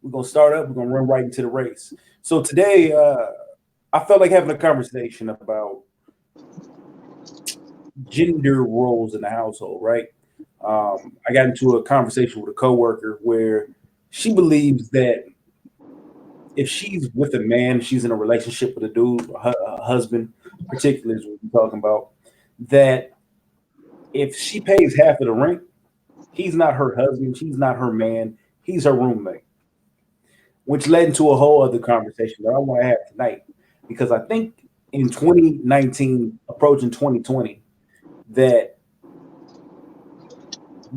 We're gonna start up. We're gonna run right into the race. So today, I felt like having a conversation about gender roles in the household. Right. I got into a conversation with a coworker where she believes that if she's with a man, she's in a relationship with a dude, a husband, particularly is what we're talking about. That if she pays half of the rent, he's not her husband, she's not her man, he's her roommate, which led into a whole other conversation that I want to have tonight. Because I think in 2019, approaching 2020, that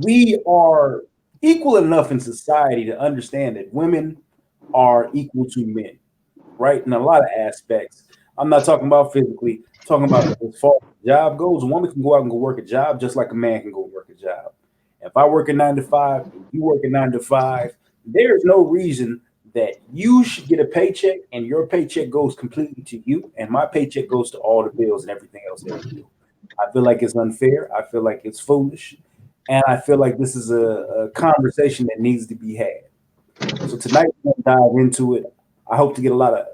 we are equal enough in society to understand that women are equal to men, right? In a lot of aspects. I'm not talking about physically, I'm talking about as far as the job goes. A woman can go out and go work a job just like a man can go work a job. If I work a 9 to 5, and you work a 9 to 5, there is no reason that you should get a paycheck and your paycheck goes completely to you, and my paycheck goes to all the bills and everything else that we do. I feel like it's unfair. I feel like it's foolish. And I feel like this is a conversation that needs to be had. So tonight we're going to dive into it. I hope to get a lot of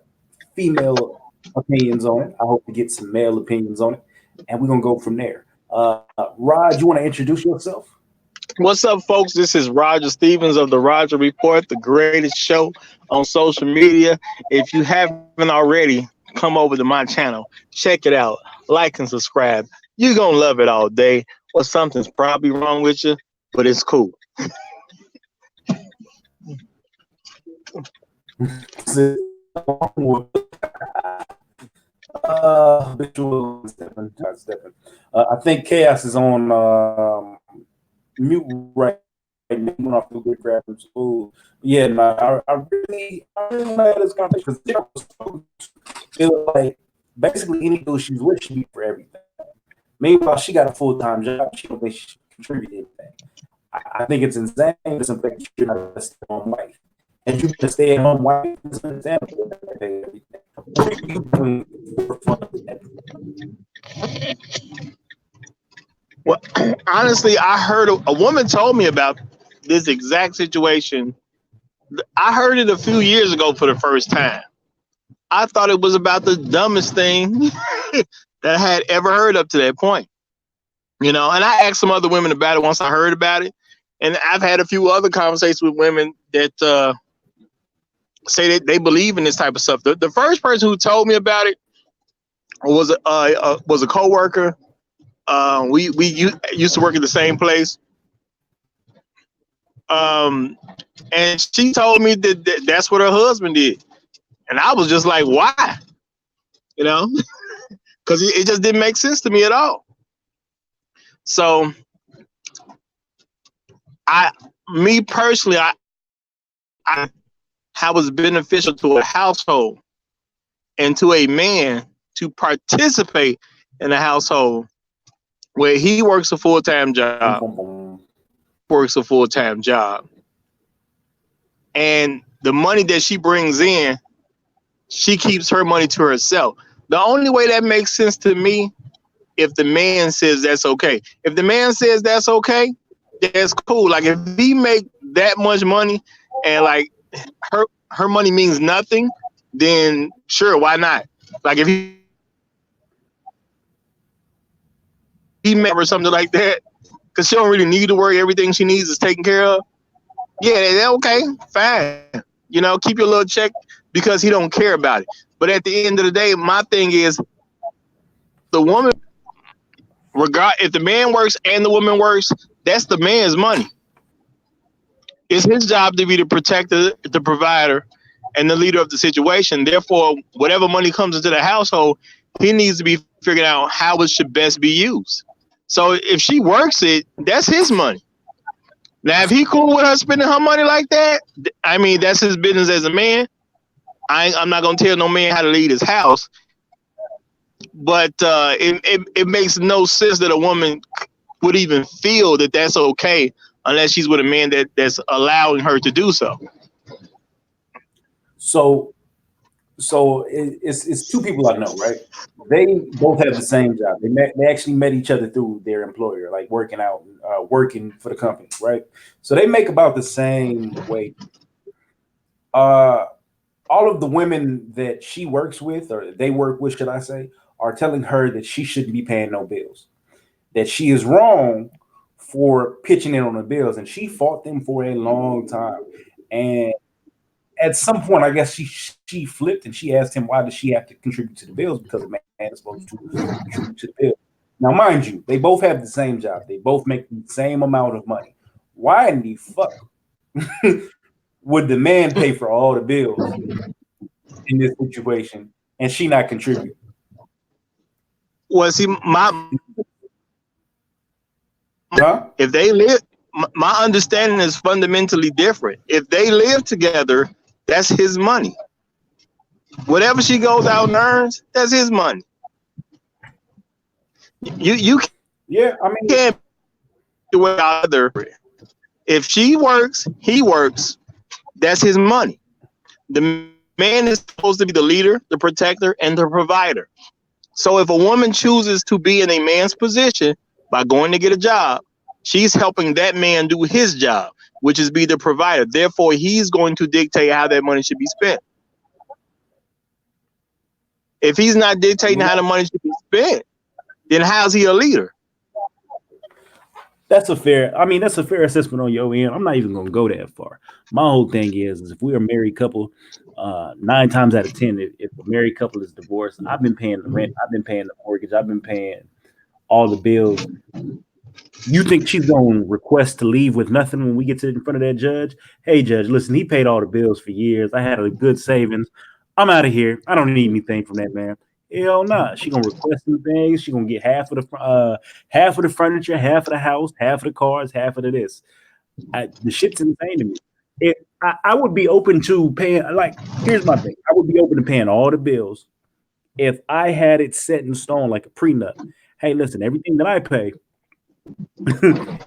female opinions on it. I hope to get some male opinions on it, and we're gonna go from there. Rod, you want to introduce yourself? What's up, folks? This is Roger Stevens of the Roger Report, the greatest show on social media. If you haven't already, come over to my channel, check it out, like and subscribe. You're going to love it all day, or something's probably wrong with you, but it's cool. I think Chaos is on mute right now. Went off to go grab some food. Yeah, no, I really like this conversation because feel like basically any dude she's with, she be for everything. Meanwhile, she got a full-time job. She don't think she should contribute anything. I think it's insane to some fact you're not a stay-at-home wife. And you can stay at home wife, it's understandable. What are you doing for fun? Well, honestly, I heard a woman told me about this exact situation. I heard it a few years ago for the first time. I thought it was about the dumbest thing that I had ever heard up to that point. And I asked some other women about it once I heard about it. And I've had a few other conversations with women that say that they believe in this type of stuff. The first person who told me about it was a coworker. We used to work at the same place. And she told me that that's what her husband did. And I was just like, why? Because it just didn't make sense to me at all. So me personally, how was beneficial to a household and to a man to participate in a household where he works a full-time job, and the money that she brings in, she keeps her money to herself. The only way that makes sense to me, if the man says that's okay. If the man says that's okay, that's cool. Like if he make that much money and like her money means nothing, then sure, why not? Like if he met or something like that, because she don't really need to worry. Everything she needs is taken care of. Yeah, they're okay, fine. Keep your little check because he don't care about it. But at the end of the day, my thing is the woman, if the man works and the woman works, that's the man's money. It's his job to be the protector, the provider, and the leader of the situation. Therefore, whatever money comes into the household, he needs to be figuring out how it should best be used. So if she works it, that's his money. Now, if he cool with her spending her money like that, I mean, that's his business as a man. I'm not going to tell no man how to lead his house. But it makes no sense that a woman would even feel that that's okay unless she's with a man that's allowing her to do so. So it's two people I know, right? They both have the same job. They actually met each other through their employer, like working for the company, right? So they make about the same wage. uh, all of the women that she works with, or they work with, should I say, are telling her that she shouldn't be paying no bills, that she is wrong for pitching in on the bills, and she fought them for a long time. And at some point, I guess she flipped and she asked him, why does she have to contribute to the bills? Because a man is supposed to contribute to the bills. Now, mind you, they both have the same job. They both make the same amount of money. Why in the fuck would the man pay for all the bills in this situation and she not contribute? Well, see, Huh? if they live, my understanding is fundamentally different. If they live together, that's his money. Whatever she goes out and earns, that's his money. You Yeah, I mean, can't do it either. If she works, he works. That's his money. The man is supposed to be the leader, the protector, and the provider. So if a woman chooses to be in a man's position by going to get a job, she's helping that man do his job, which is be the provider. Therefore, he's going to dictate how that money should be spent. If he's not dictating how the money should be spent, then how's he a leader? that's a fair assessment on your end. I'm not even gonna go that far. My whole thing is if we're a married couple, 9 times out of 10, if a married couple is divorced, I've been paying the rent, I've been paying the mortgage, I've been paying all the bills. You think she's gonna request to leave with nothing when we get to in front of that judge? Hey, judge, listen, he paid all the bills for years. I had a good savings. I'm out of here. I don't need anything from that man. Hell nah. She gonna request some things. She gonna get half of the furniture, half of the house, half of the cars, half of the this. The shit's insane to me. I would be open to paying. Like, here's my thing. I would be open to paying all the bills if I had it set in stone like a prenup. Hey, listen, everything that I pay, if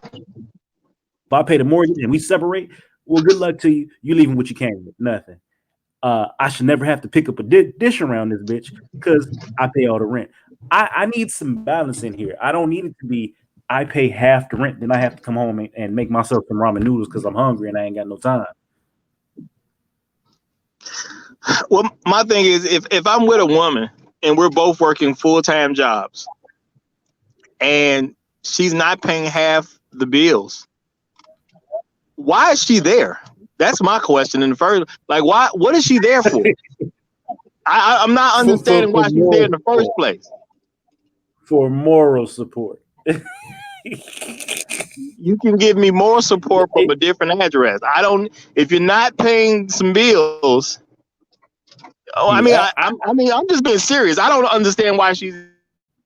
I pay the mortgage and we separate, well, good luck to you. You leaving what you came with, nothing. I should never have to pick up a dish around this bitch because I pay all the rent. I need some balance in here. I don't need it to be I pay half the rent, then I have to come home and make myself some ramen noodles because I'm hungry and I ain't got no time. Well, my thing is, if I'm with a woman and we're both working full-time jobs and she's not paying half the bills, why is she there? That's my question in the first. Like, why? What is she there for? I'm not understanding why she's there in the first place. For moral support. You can give me more support from a different address. I don't. If you're not paying some bills, I'm just being serious. I don't understand why she's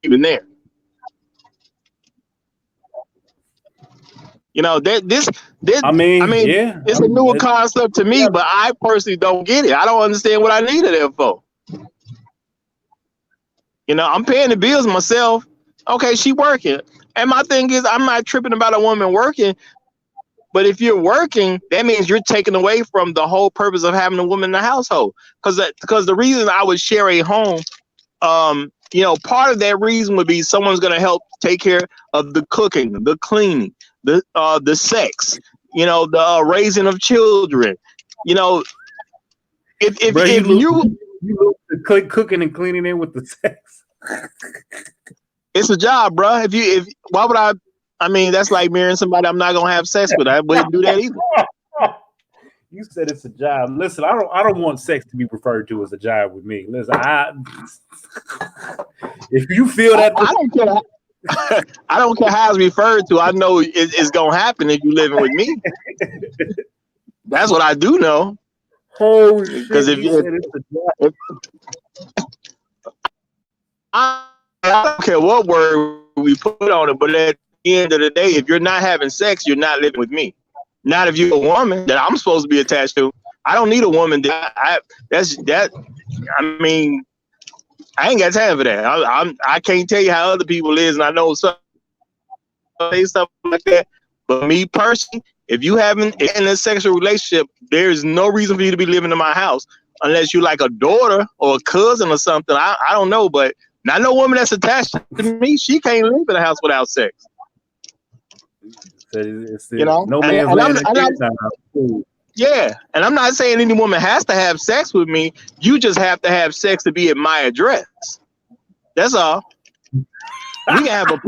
even there. You know, it's a newer concept to me, but I personally don't get it. I don't understand what I need it there for. You know, I'm paying the bills myself. Okay, she working. And my thing is, I'm not tripping about a woman working, but if you're working, that means you're taking away from the whole purpose of having a woman in the household. Because the reason I would share a home, part of that reason would be someone's going to help take care of the cooking, the cleaning, the sex, the raising of children. You know, if bro, you cooking and cleaning in with the sex. It's a job, bro. Why would I? I mean, that's like marrying somebody I'm not gonna have sex with. I wouldn't do that either. You said it's a job. Listen, I don't want sex to be referred to as a job with me. Listen, if you feel that, I don't care. I don't care how it's referred to. I know it's gonna happen if you're living with me. That's what I do know. Oh shit! Because if you said it's a job, I don't care what word we put on it, but at the end of the day, if you're not having sex, you're not living with me. Not if you're a woman that I'm supposed to be attached to. I don't need a woman that I ain't got time for that. I can't tell you how other people is, and I know some say stuff like that. But me personally, if you haven't in a sexual relationship, there's no reason for you to be living in my house unless you're like a daughter or a cousin or something. I don't know, but not no woman that's attached to me. She can't live in a house without sex. no man's land. Yeah, and I'm not saying any woman has to have sex with me. You just have to have sex to be at my address. That's all. We can have a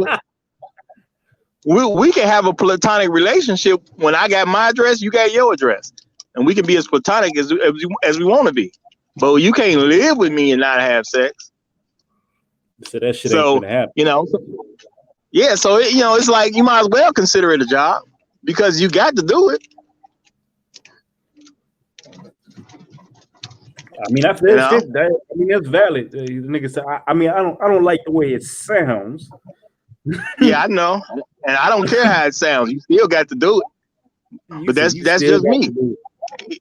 we can have a platonic relationship. When I got my address, you got your address, and we can be as platonic as we want to be. But you can't live with me and not have sex. So that shit ain't gonna happen. Yeah. So it's like you might as well consider it a job because you got to do it. I mean, that's valid. The nigga said, I don't like the way it sounds. Yeah, I know, and I don't care how it sounds. You still got to do it. But that's just me.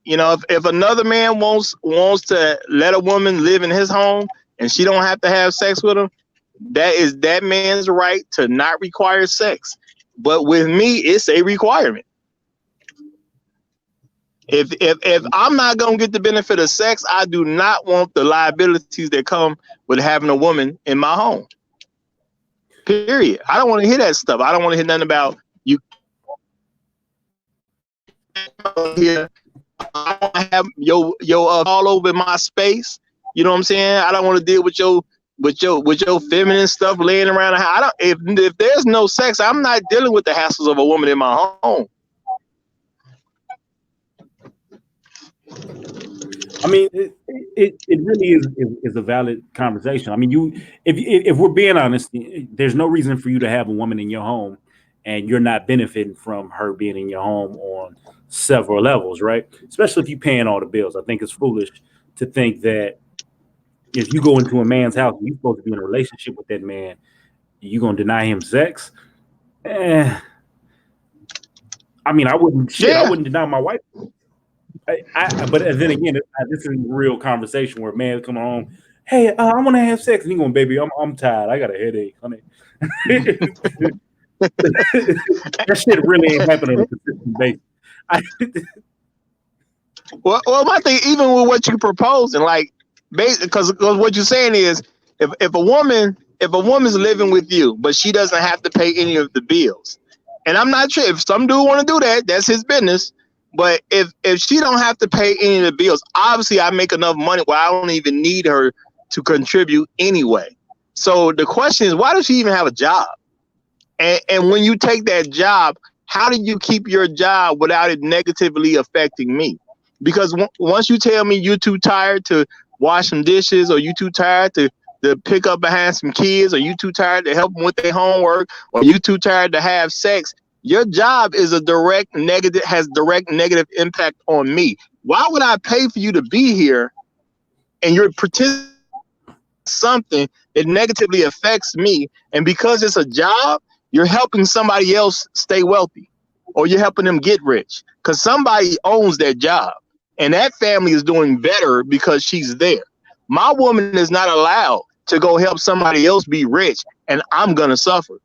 If another man wants to let a woman live in his home and she don't have to have sex with him, that is that man's right to not require sex. But with me, it's a requirement. If I'm not gonna get the benefit of sex, I do not want the liabilities that come with having a woman in my home. Period. I don't want to hear that stuff. I don't want to hear nothing about you. Here, I don't want to have your all over my space. You know what I'm saying? I don't want to deal with your feminine stuff laying around the house. If there's no sex, I'm not dealing with the hassles of a woman in my home. I mean, it really is a valid conversation. I mean, if we're being honest, there's no reason for you to have a woman in your home and you're not benefiting from her being in your home on several levels, right? Especially if you're paying all the bills. I think it's foolish to think that if you go into a man's house and you're supposed to be in a relationship with that man, you're gonna deny him sex. I mean, I wouldn't deny my wife. But then again, this is a real conversation where a man come home, hey, I want to have sex, and he going, baby, I'm tired, I got a headache, honey. That shit really ain't happening on a consistent basis. Well, my thing, even with what you proposing, like, because what you're saying is, if a woman's living with you, but she doesn't have to pay any of the bills, and I'm not sure if some dude want to do that, that's his business. But if she don't have to pay any of the bills, obviously I make enough money where I don't even need her to contribute anyway. So the question is, why does she even have a job? And when you take that job, how do you keep your job without it negatively affecting me? Because once you tell me you're too tired to wash some dishes, or you too tired to pick up behind some kids, or you too tired to help them with their homework, or you too tired to have sex, your job is has direct negative impact on me. Why would I pay for you to be here and you're participating in something that negatively affects me? And because it's a job, you're helping somebody else stay wealthy, or you're helping them get rich because somebody owns that job, and that family is doing better because she's there. My woman is not allowed to go help somebody else be rich, and I'm gonna suffer.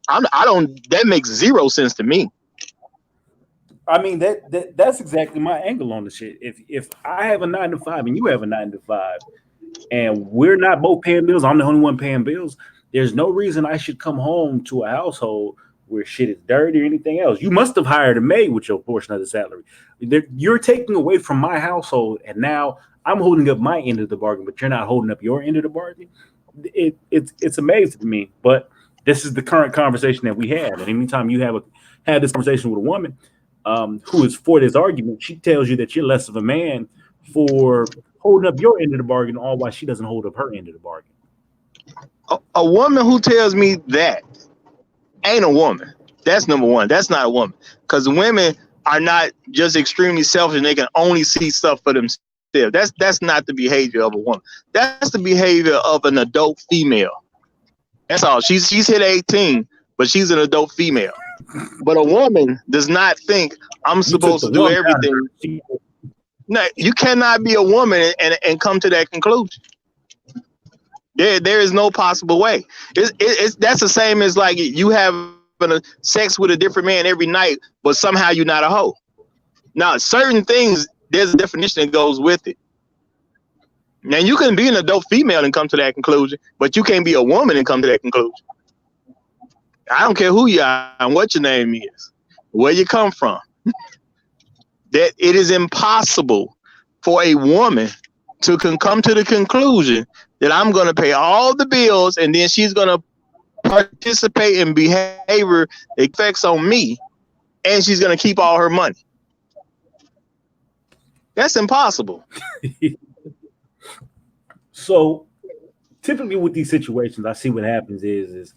That makes zero sense to me. I mean, that's exactly my angle on the shit. If I have a 9 to 5 and you have a 9 to 5, and we're not both paying bills, I'm the only one paying bills, there's no reason I should come home to a household where shit is dirty or anything else. You must have hired a maid with your portion of the salary. You're taking away from my household, and now I'm holding up my end of the bargain, but you're not holding up your end of the bargain. It's amazing to me, but this is the current conversation that we have. And anytime you have this conversation with a woman who is for this argument, she tells you that you're less of a man for holding up your end of the bargain, all while she doesn't hold up her end of the bargain. A woman who tells me that ain't a woman. That's number one. That's not a woman, because women are not just extremely selfish and they can only see stuff for themselves. That's not the behavior of a woman. That's the behavior of an adult female. That's all. She's hit 18, but she's an adult female. But a woman does not think I'm supposed to do everything. No, you cannot be a woman and come to that conclusion. There is no possible way. That's the same as like you having sex with a different man every night, but somehow you're not a hoe. Now, certain things, there's a definition that goes with it. Now, you can be an adult female and come to that conclusion, but you can't be a woman and come to that conclusion. I don't care who you are and what your name is, where you come from. that it is impossible for a woman to come to the conclusion that I'm going to pay all the bills and then she's going to participate in behavior that affects on me and she's going to keep all her money. That's impossible. So typically with these situations, I see what happens is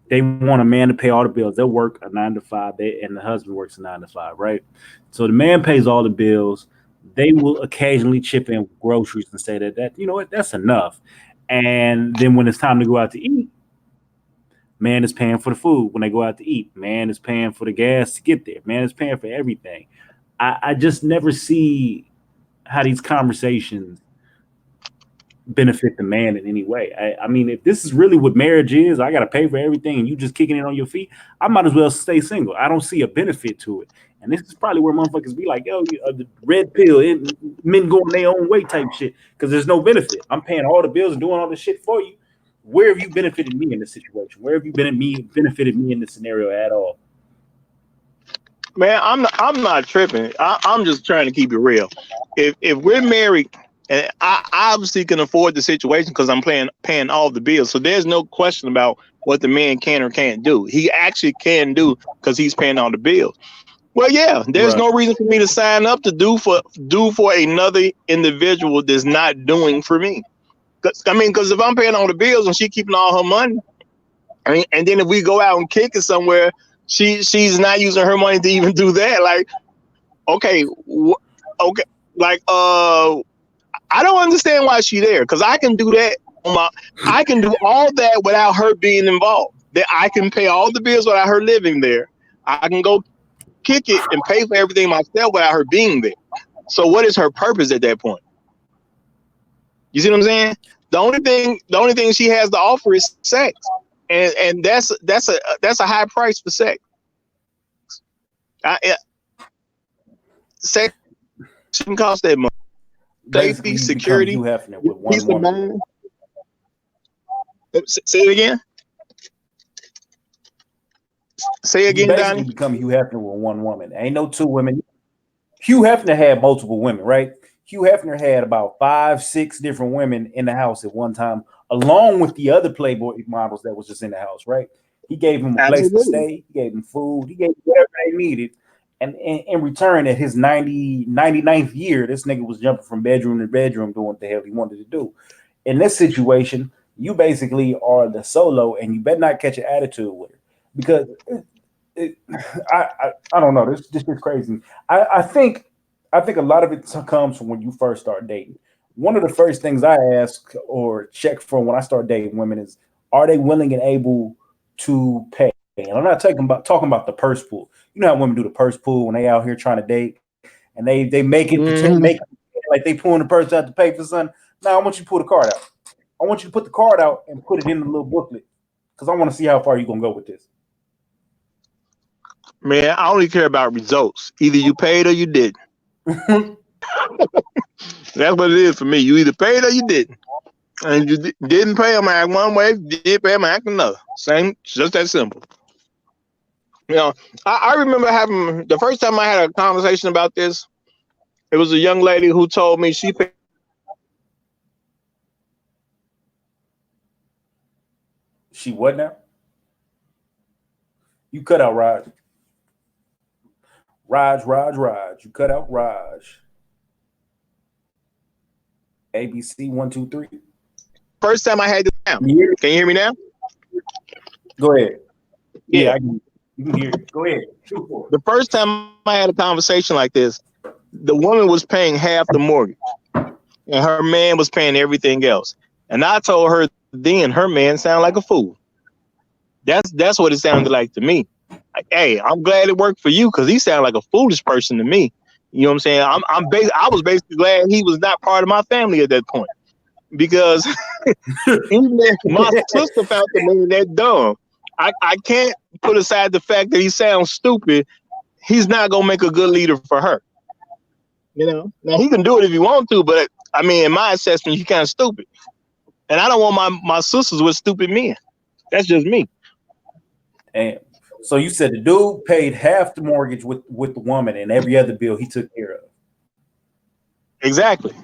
they want a man to pay all the bills. They'll work a 9 to 5, and the husband works a 9 to 5, right? So the man pays all the bills. They will occasionally chip in groceries and say that you know what, that's enough. And then when it's time to go out to eat, man is paying for the food when they go out to eat. Man is paying for the gas to get there. Man is paying for everything. I just never see how these conversations benefit the man in any way. I mean, if this is really what marriage is, I got to pay for everything and you just kicking it on your feet, I might as well stay single. I don't see a benefit to it. And this is probably where motherfuckers be like, yo, the red pill, men going their own way type shit, because there's no benefit. I'm paying all the bills and doing all this shit for you. Where have you benefited me in this situation? Where have you benefited me in this scenario at all? Man, I'm not tripping. I'm just trying to keep it real. If we're married, and I obviously can afford the situation because I'm paying all the bills, so there's no question about what the man can or can't do. He actually can do because he's paying all the bills. Well, yeah, there's Right. no reason for me to sign up to do for another individual that's not doing for me. Because if I'm paying all the bills and she keeping all her money, and then if we go out and kick it somewhere, she's not using her money to even do that. Like, okay, okay, like I don't understand why she's there, because I can do that. I can do all that without her being involved. That I can pay all the bills without her living there. I can go kick it and pay for everything myself without her being there. So what is her purpose at that point? You see what I'm saying? The only thing she has to offer is sex, and that's a high price for sex. Sex shouldn't cost that much. Basically, Safety, you become security, Hugh Hefner with peace one of woman. mind. Say it again. Say it You again, basically Donnie. become Hugh Hefner with one woman. Ain't no two women. Hugh Hefner had multiple women, right? Hugh Hefner had about 5, 6 different women in the house at one time, along with the other Playboy models that was just in the house, right? He gave them a place to Absolutely. stay. He gave them food. He gave them whatever they needed. And in return, at his 99th year, this nigga was jumping from bedroom to bedroom doing what the hell he wanted to do. In this situation, you basically are the solo, and you better not catch an attitude with her, because it, I don't know. This is crazy. I think a lot of it comes from when you first start dating. One of the first things I ask or check for when I start dating women is, are they willing and able to pay? And I'm not talking about the purse pool. You know how women do the purse pool when they out here trying to date, and they make it pretend, Mm-hmm. make it like they pulling the purse out to pay for something. Now I want you to pull the card out. I want you to put the card out and put it in the little booklet, because I want to see how far you're gonna go with this. Man, I only care about results. Either you paid or you didn't. That's what it is for me. You either paid or you didn't. And you didn't pay them act one way, did pay them act another. Same, just that simple. You know, I remember having the first time I had a conversation about this. It was a young lady who told me she paid She what now? You cut out Raj. Raj. You cut out Raj. ABC 1, 2, 3. first time I had this now. Can you hear me? Can you hear me now? Go ahead. Yeah. Yeah, you can hear it. Go ahead. Shoot for it. The first time I had a conversation like this, the woman was paying half the mortgage, and her man was paying everything else. And I told her then her man sounded like a fool. That's what it sounded like to me. Like, hey, I'm glad it worked for you because he sounded like a foolish person to me. You know what I'm saying? I was basically glad he was not part of my family at that point, because even if my sister found the man that dumb, I can't put aside the fact that he sounds stupid. He's not gonna make a good leader for her. You know, now he can do it if he want to, but I mean, in my assessment, he's kind of stupid, and I don't want my sisters with stupid men. That's just me. And So you said the dude paid half the mortgage with the woman, and every other bill he took care of. Exactly.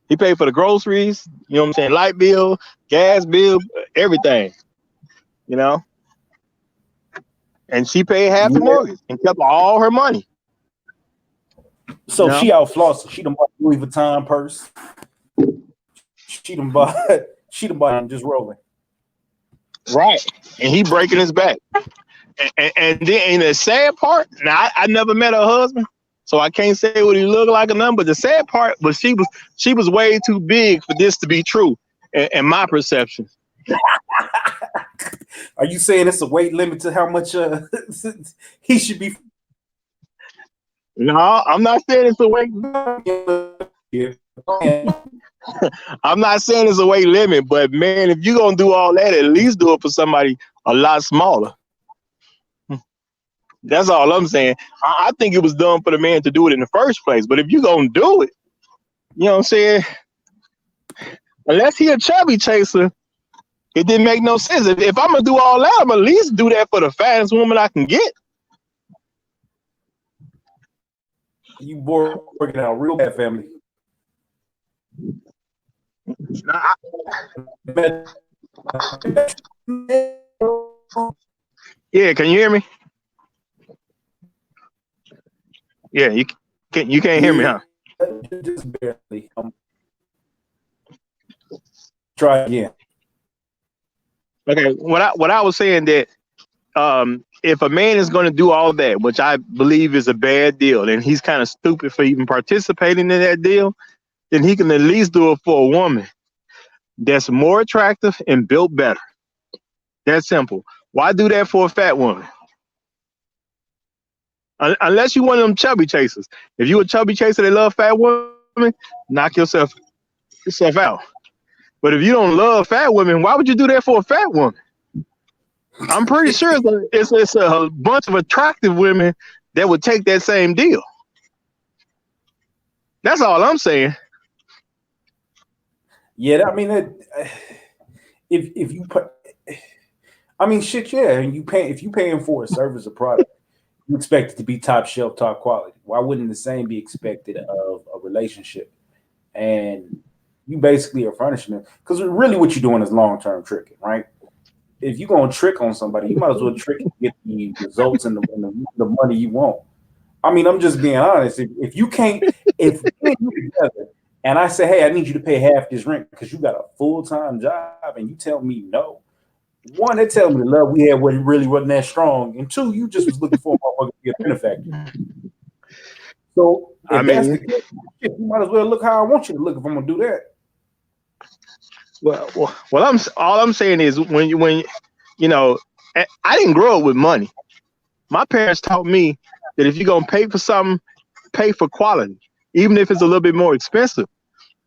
He paid for the groceries, you know what I'm saying, light bill, gas bill, everything, you know. And she paid half the Yeah. mortgage and kept all her money. So she out flossing. She done bought Louis Vuitton purse. She done bought and just rolling. Right. And he breaking his back. And then the sad part, now I never met her husband, so I can't say what he looked like or nothing, but the sad part was she was way too big for this to be true, in my perception. Are you saying it's a weight limit to how much he should be? No, I'm not saying it's a weight. I'm not saying it's a weight limit, but man, if you're gonna do all that, at least do it for somebody a lot smaller. That's all I'm saying. I think it was done for the man to do it in the first place. But if you're gonna do it, you know what I'm saying? Unless he a chubby chaser, it didn't make no sense. If I'm gonna do all that, I'm at least do that for the fattest woman I can get. You working out real bad, family. Yeah, can you hear me? Yeah, you can't hear me, huh? Just barely. Try again. Okay, what I was saying that if a man is going to do all that, which I believe is a bad deal, and he's kind of stupid for even participating in that deal, then he can at least do it for a woman that's more attractive and built better. That's simple. Why do that for a fat woman? Unless you one of them chubby chasers. If you a chubby chaser that love fat women, knock yourself out. But if you don't love fat women, why would you do that for a fat woman? I'm pretty sure it's a bunch of attractive women that would take that same deal. That's all I'm saying. Yeah, I mean, if you put, I mean, shit, yeah, and if you paying for a service or product, you expect it to be top shelf, top quality. Why wouldn't the same be expected of a relationship? And you basically are furnishing them, because really what you're doing is long-term tricking, right? If you're gonna trick on somebody, you might as well trick and get the results and the money you want. I mean, I'm just being honest. If you can't, if you together and I say, hey, I need you to pay half this rent because you got a full-time job, and you tell me no, one, they tell me the love we had really wasn't that strong, and two, you just was looking for a motherfucker to be a benefactor. So if that's the case, you might as well look how I want you to look if I'm gonna do that. Well, all I'm saying is when you know, I didn't grow up with money. My parents taught me that if you're gonna pay for something, pay for quality, even if it's a little bit more expensive.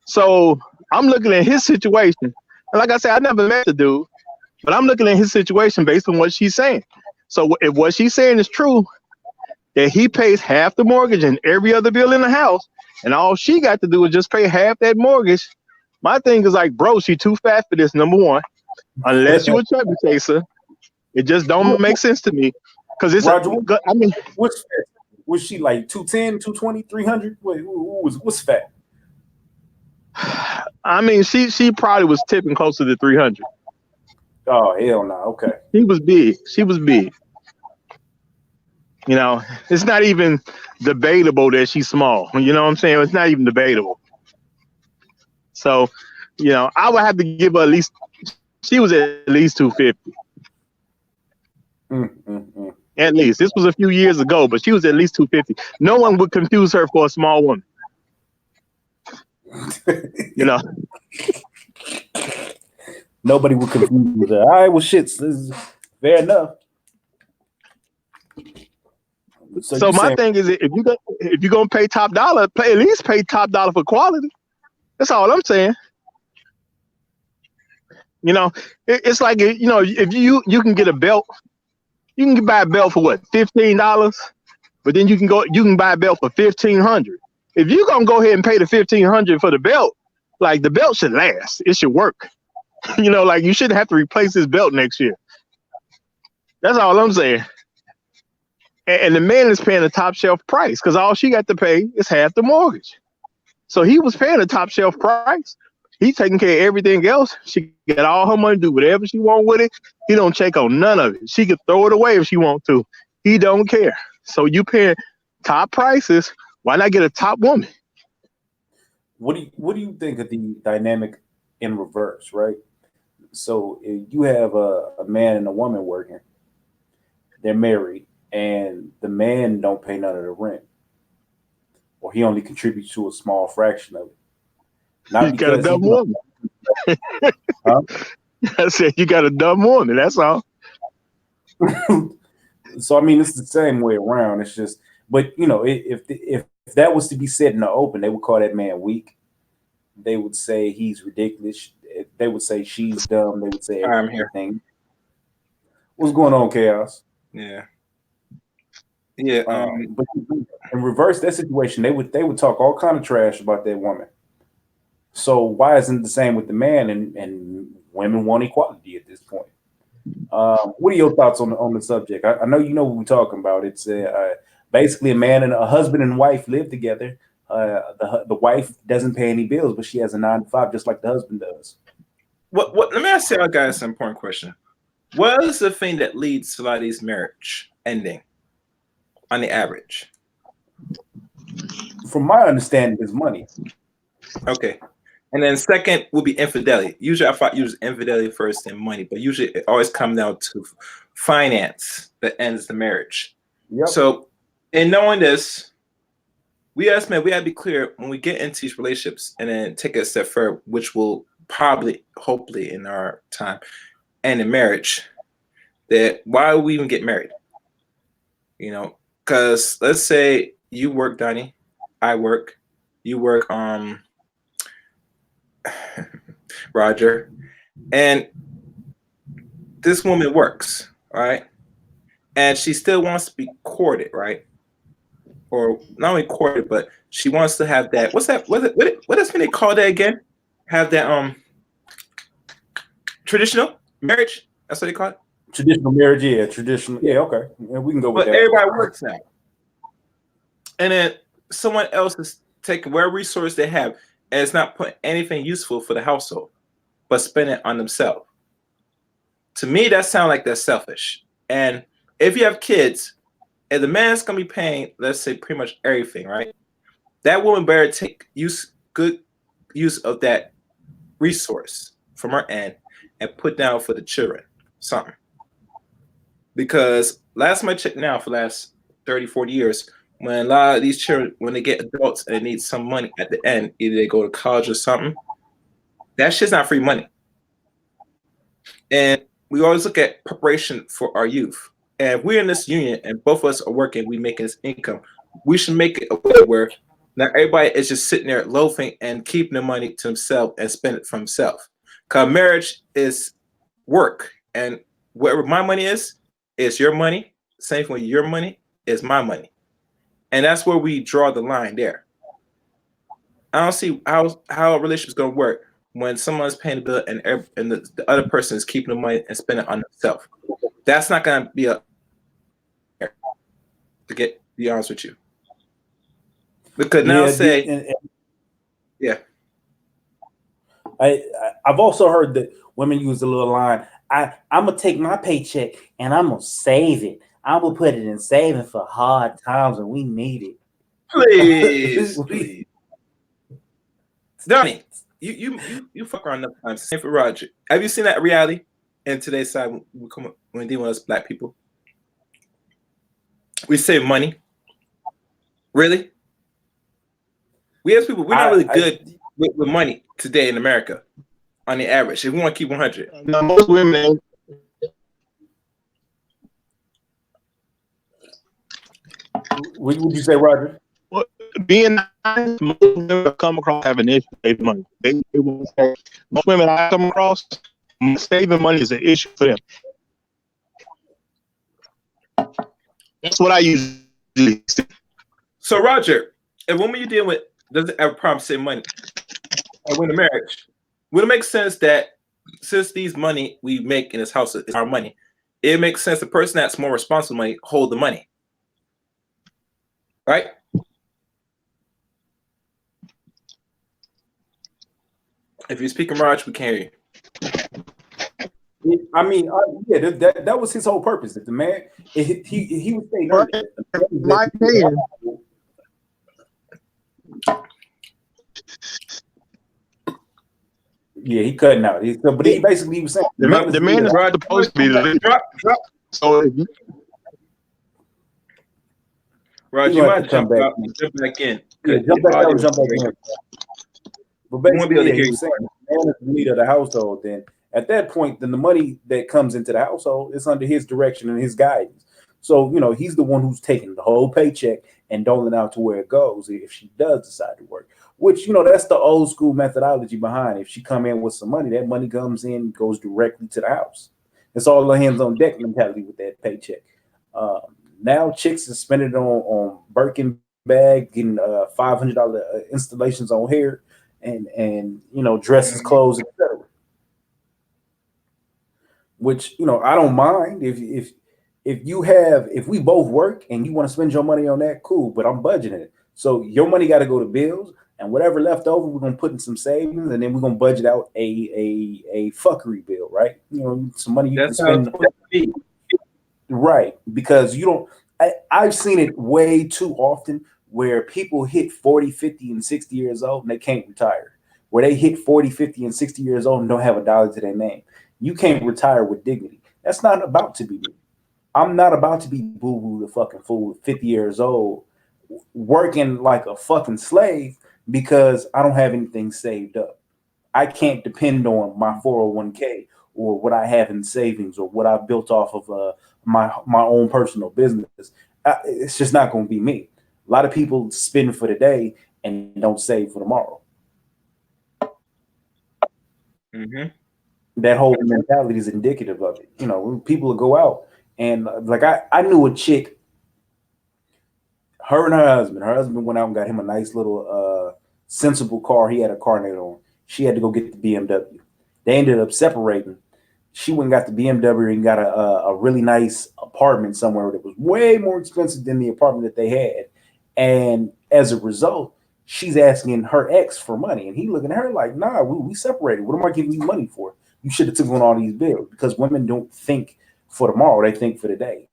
So I'm looking at his situation, and like I said, I never met the dude, but I'm looking at his situation based on what she's saying. So if what she's saying is true, that he pays half the mortgage and every other bill in the house, and all she got to do is just pay half that mortgage. My thing is like, bro, she too fat for this, number one. Unless you a chubby chaser, it just don't make sense to me. Because it's Roger, I mean, was she like 210, 220, 300? What's fat? I mean, she probably was tipping closer to 300. Oh, hell no. Okay. She was big. You know, it's not even debatable that she's small. You know what I'm saying? It's not even debatable. So, you know, I would have to give her at least, she was at least 250. At least. This was a few years ago, but she was at least 250. No one would confuse her for a small woman. You know? Nobody would confuse her. All right, well, shit. Fair enough. So my thing is, if you're gonna pay top dollar, at least pay top dollar for quality. That's all I'm saying. You know, it's like, you know, if you can get a belt, you can buy a belt for what, $15, but then you can buy a belt for $1,500. If you're gonna go ahead and pay the $1,500 for the belt, like, the belt should last. It should work. You know, like, you shouldn't have to replace this belt next year. That's all I'm saying. And the man is paying the top shelf price because all she got to pay is half the mortgage. So he was paying the top shelf price. He's taking care of everything else. She got all her money, do whatever she want with it. He don't check on none of it. She could throw it away if she want to. He don't care. So you paying top prices. Why not get a top woman? What do you think of the dynamic in reverse, right? So if you have a man and a woman working, they're married, and the man don't pay none of the rent, or he only contributes to a small fraction of it. Not You got a because dumb woman. huh? I said you got a dumb woman. That's all. So I mean, it's the same way around. It's just, but you know, if that was to be said in the open, they would call that man weak. They would say he's ridiculous. They would say she's dumb. They would say I'm here. everything. What's going on, Chaos? Yeah. Yeah. But in reverse that situation, they would talk all kind of trash about that woman. So why isn't it the same with the man and women want equality at this point? What are your thoughts on the subject? I know you know what we're talking about. It's basically a man and a husband and wife live together. The wife doesn't pay any bills, but she has a 9 to 5, just like the husband does. What? Let me ask y'all guys an important question. What is the thing that leads to a lot of these marriage ending on the average? From my understanding, is money. Okay. And then second will be infidelity. Usually I thought use infidelity first and money, but usually it always comes down to finance that ends the marriage. Yep. So in knowing this, we as men, we gotta be clear when we get into these relationships and then take it a step further, which will probably, hopefully in our time, end in marriage, that why would we even get married? You know, because let's say you work, Donnie, I work, you work, Roger, and this woman works, right? And she still wants to be courted, right? Or not only courted, but she wants to have that. What's that? What is when they call that again? Have that traditional marriage. That's what they call it. Traditional marriage, yeah. Traditional, yeah. Okay, yeah, we can go with But that. everybody works now, and then someone else is taking whatever resource they have, and it's not putting anything useful for the household, but spending it on themselves. To me, that sounds like they're selfish. And if you have kids, and the man's gonna be paying, let's say, pretty much everything, right? That woman better take good use of that resource from her end and put down for the children something. Because last time I checked now for the last 30, 40 years, when a lot of these children, when they get adults and they need some money at the end, either they go to college or something, that shit's not free money. And we always look at preparation for our youth. And if we're in this union and both of us are working, we making this income, we should make it a way where not everybody is just sitting there loafing and keeping the money to himself and spend it for himself. Because marriage is work. And wherever my money is your money. Same thing with your money is my money. And that's where we draw the line there. I don't see how a relationship is going to work when someone's paying the bill and the other person is keeping the money and spending it on themselves. That's not going to be to be honest with you. Because now yeah. I've also heard that women use a little line. I'm gonna take my paycheck and I'm gonna save it. I'm gonna put it in saving for hard times when we need it. Please. Donnie, you fuck around enough times. Same for Roger. Have you seen that reality in today's side when dealing with us black people? We save money. Really? We as people, we're not really good with money today in America on the average. If we want to keep 100. Now, most women ain't. What would you say, Roger? Well, being honest, most women have come across having an issue saving money. They won't say, most women I come across, saving money is an issue for them. That's what I usually see. So, Roger, if woman you're dealing with doesn't have a problem saving money and win a marriage, would it make sense that since these money we make in this house is our money, it makes sense the person that's more responsible money hold the money? right? If you're speaking Raj, we can't hear you. I mean, yeah, that was his whole purpose. If the man, he was saying Right. earlier, My opinion. yeah, he cutting out. But he basically was saying The man is supposed to be the leader. Drop. So if you, Raj, He you gonna have might to come jump back. out and jump back in. Yeah, 'Cause jump your back out audio and jump back is in. But We won't be able basically, to hear he you. was saying, the man is the leader of the household. Then at that point, then the money that comes into the household is under his direction and his guidance. So he's the one who's taking the whole paycheck and doling out to where it goes if she does decide to work. Which that's the old school methodology behind it. If she come in with some money, that money comes in, goes directly to the house. It's all the hands on deck mentality with that paycheck. Now chicks are spending it on Birkin bag, getting $500 installations on hair, and dresses, clothes, etc. Which I don't mind if we both work and you want to spend your money on that, cool. But I'm budgeting it, so your money got to go to bills, and whatever left over, we're gonna put in some savings, and then we're gonna budget out a fuckery bill, right? Some money you That's can how it's spend. supposed to be. Right, because you don't. I've seen it way too often where people hit 40, 50, and 60 years old and they can't retire. Where they hit 40, 50, and 60 years old and don't have a dollar to their name. You can't retire with dignity. That's not about to be me. I'm not about to be boo boo the fucking fool, 50 years old, working like a fucking slave because I don't have anything saved up. I can't depend on my 401k or what I have in savings or what I built off of my own personal business. It's just not going to be me. A lot of people spend for the day and don't save for tomorrow. Mm-hmm. That whole mentality is indicative of it. When people go out and like I knew a chick, her and her husband went out and got him a nice little sensible car. He had a car note on. She had to go get the BMW. They ended up separating. She went and got the BMW and got a really nice apartment somewhere that was way more expensive than the apartment that they had. And as a result, she's asking her ex for money. And he looking at her like, nah, we separated. What am I giving you money for? You should have taken on all these bills, because women don't think for tomorrow. They think for the day.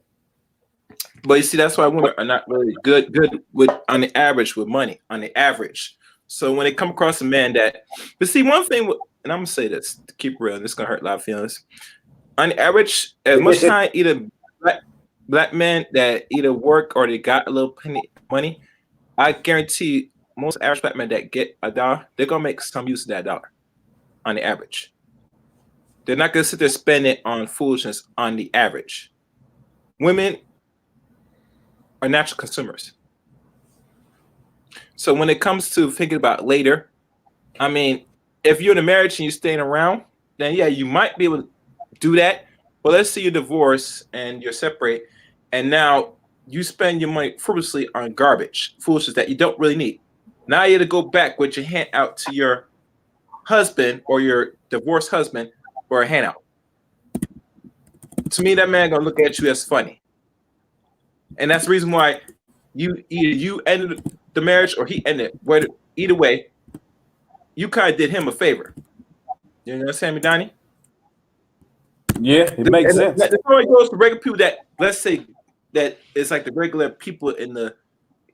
But you see, that's why women are not really good with on the average with money, on the average. So when they come across a man but see, one thing, and I'm gonna say this to keep real, and this is gonna hurt a lot of feelings. On the average, as much time either black men that either work or they got a little penny money, I guarantee most average black men that get a dollar, they're gonna make some use of that dollar. On the average, they're not gonna sit there spending it on foolishness. On the average, women are natural consumers. So when it comes to thinking about later, I mean, if you're in a marriage and you're staying around, then yeah, you might be able to do that. But let's say you divorce and you're separate, and now you spend your money frivolously on garbage, foolishness that you don't really need. Now you have to go back with your hand out to your husband or your divorced husband for a handout. To me, that man gonna look at you as funny, and that's the reason why you ended the marriage or he ended it. Either way, you kind of did him a favor. You understand me, Donnie? Yeah, it makes sense. The story goes to regular people that, let's say, that it's like the regular people in the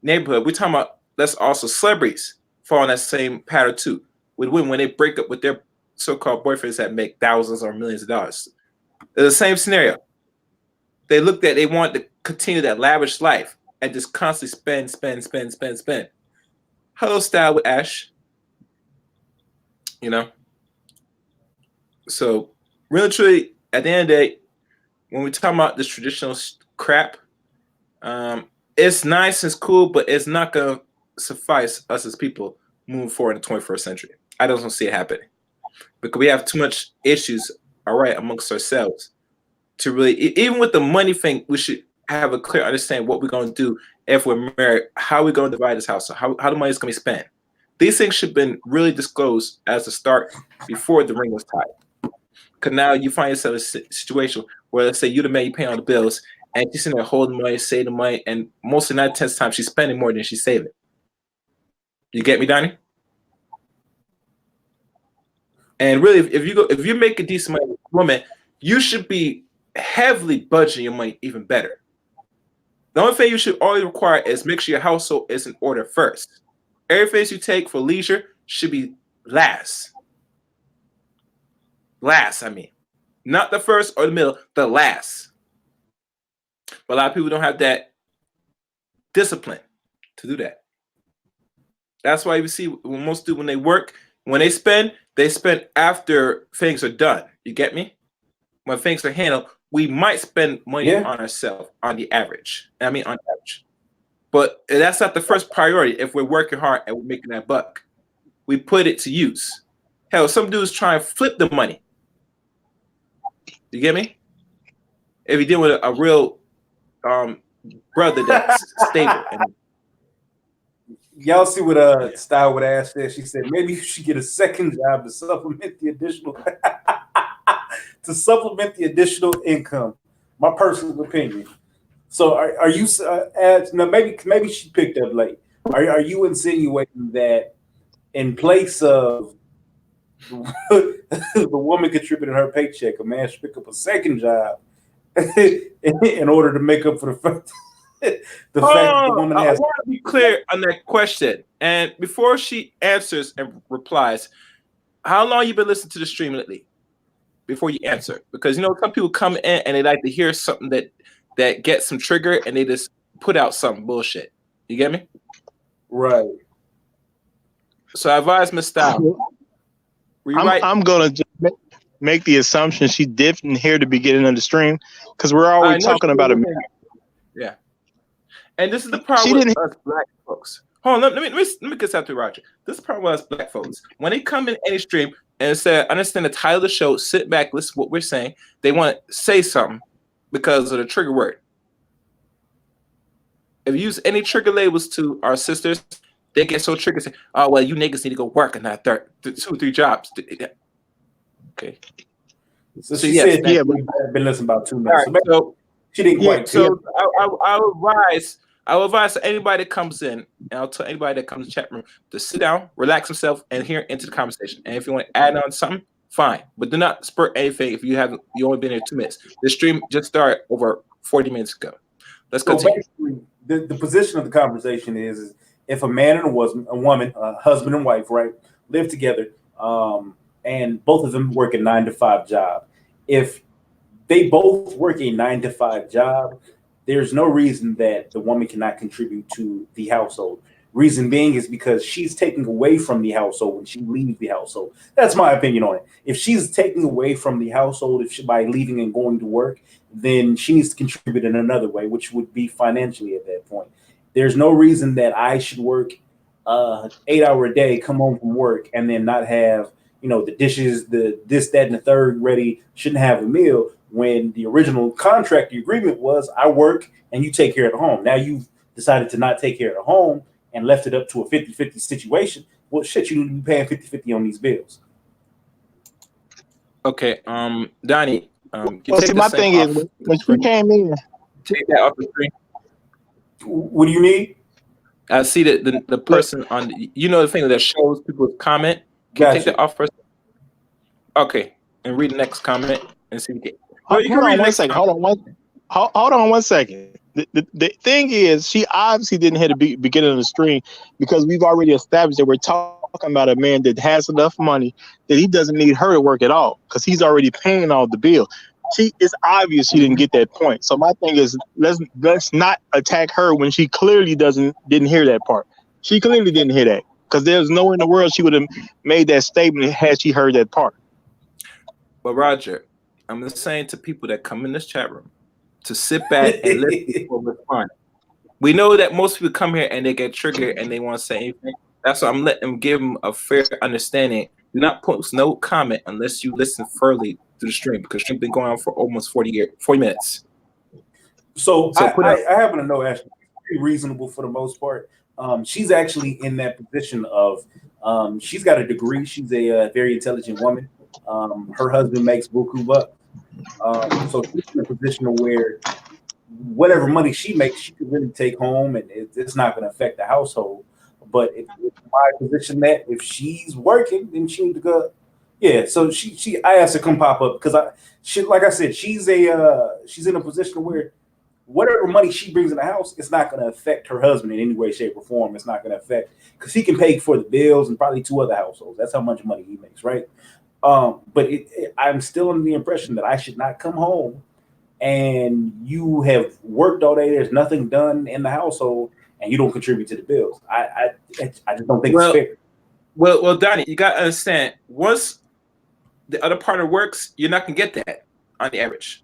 neighborhood. We're talking about, let's also celebrities fall in that same pattern too. With women, when they break up with their so-called boyfriends that make thousands or millions of dollars. It's the same scenario. They want to continue that lavish life and just constantly spend. Hello, style with Ash. So really, truly, at the end of the day, when we talk about this traditional crap, it's nice, it's cool, but it's not gonna suffice us as people moving forward in the 21st century. I don't see it happening because we have too much issues, all right, amongst ourselves to really, even with the money thing, we should have a clear understanding what we're going to do if we're married, how we're going to divide this house, how the money is going to be spent. These things should have been really disclosed as a start before the ring was tied. Because now you find yourself in a situation where, let's say, you're the man, you pay all the bills, and she's sitting there holding money, saving money, and most of the 9 times she's spending more than she's saving. You get me, Donnie? And really, if you make a decent money with a woman, you should be heavily budgeting your money even better. The only thing you should always require is make sure your household is in order first. Everything you take for leisure should be last. Last, I mean. Not the first or the middle, the last. But a lot of people don't have that discipline to do that. That's why you see when most do when they work, when they spend after things are done. You get me? When things are handled, we might spend money on ourselves on the average. I mean, on average. But that's not the first priority. If we're working hard and we're making that buck, we put it to use. Hell, some dudes try and flip the money. You get me? If you deal with a real brother that's stable. Y'all see what Style would ask there? She said maybe you should get a second job to supplement the additional income. My personal opinion. So are you? No, maybe she picked up late. Are you insinuating that in place of the woman contributing her paycheck, a man should pick up a second job in order to make up for the fact that the woman has? I want to be clear on that question. And before she answers and replies, how long you been listening to the stream lately? Before you answer, because some people come in and they like to hear something that gets some trigger, and they just put out some bullshit. You get me? Right. So I advise Ms. Style. I'm gonna just make the assumption she didn't hear the beginning of the stream because we're always talking about a. Yeah. And this is the problem with us black folks. Hold on, let me get that to Roger. This is the problem with us black folks. When they come in any stream and say, understand the title of the show, sit back, listen to what we're saying, they want to say something because of the trigger word. If you use any trigger labels to our sisters, they get so triggered, say, oh, well, you niggas need to go work and not 2 or 3 jobs. Okay. So she said, yeah, but I've been listening about 2 minutes. Right, so she didn't quite. So I will advise anybody that comes in, and I'll tell anybody that comes to the chat room to sit down, relax themselves, and hear into the conversation. And if you want to add on something, fine. But do not spur anything if you only been here 2 minutes. The stream just started over 40 minutes ago. Let's continue. Basically, the position of the conversation is if a man and a woman, husband and wife, right, live together, and both of them work a 9-to-5 job. If they both work a 9-to-5 job, there's no reason that the woman cannot contribute to the household. Reason being is because she's taking away from the household when she leaves the household. That's my opinion on it. If she's taking away from the household by leaving and going to work, then she needs to contribute in another way, which would be financially at that point. There's no reason that I should work 8-hour a day, come home from work, and then not have the dishes, the this, that, and the third ready, shouldn't have a meal, when the original contract, the agreement was I work and you take care of the home. Now you've decided to not take care of the home and left it up to a 50-50 situation. Well, shit, you need to be paying 50-50 on these bills. Okay, Donnie. My thing is, when she came in, take that off the screen. What do you need? I see that the person on the thing that shows people's comment. Can you take that off first? Okay, and read the next comment and see if you can. Hold on one second. The thing is, she obviously didn't hit the beginning of the stream because we've already established that we're talking about a man that has enough money that he doesn't need her to work at all because he's already paying all the bill. It's obvious she didn't get that point. So my thing is, let's not attack her when she clearly didn't hear that part. She clearly didn't hear that because there's no way in the world she would have made that statement had she heard that part. But Roger, I'm just saying to people that come in this chat room to sit back and listen to people respond. We know that most people come here and they get triggered and they want to say anything. That's why I'm letting them give them a fair understanding. Do not post no comment unless you listen thoroughly to the stream because stream's been going on for almost 40 minutes. So I happen to know Ashley pretty reasonable for the most part. She's actually in that position of she's got a degree. She's a very intelligent woman. Her husband makes buku bucks. So she's in a position where whatever money she makes, she could really take home, and it's not going to affect the household. But it's my position that if she's working, then she need to go. Yeah, so I asked her to come pop up because like I said, she's in a position where whatever money she brings in the house, it's not going to affect her husband in any way, shape, or form. It's not going to affect because he can pay for the bills and probably two other households. That's how much money he makes, right? But I'm still under the impression that I should not come home and you have worked all day. There's nothing done in the household, and you don't contribute to the bills. I just don't think it's fair. Well, Donnie, you got to understand. Once the other partner works, you're not gonna get that on the average.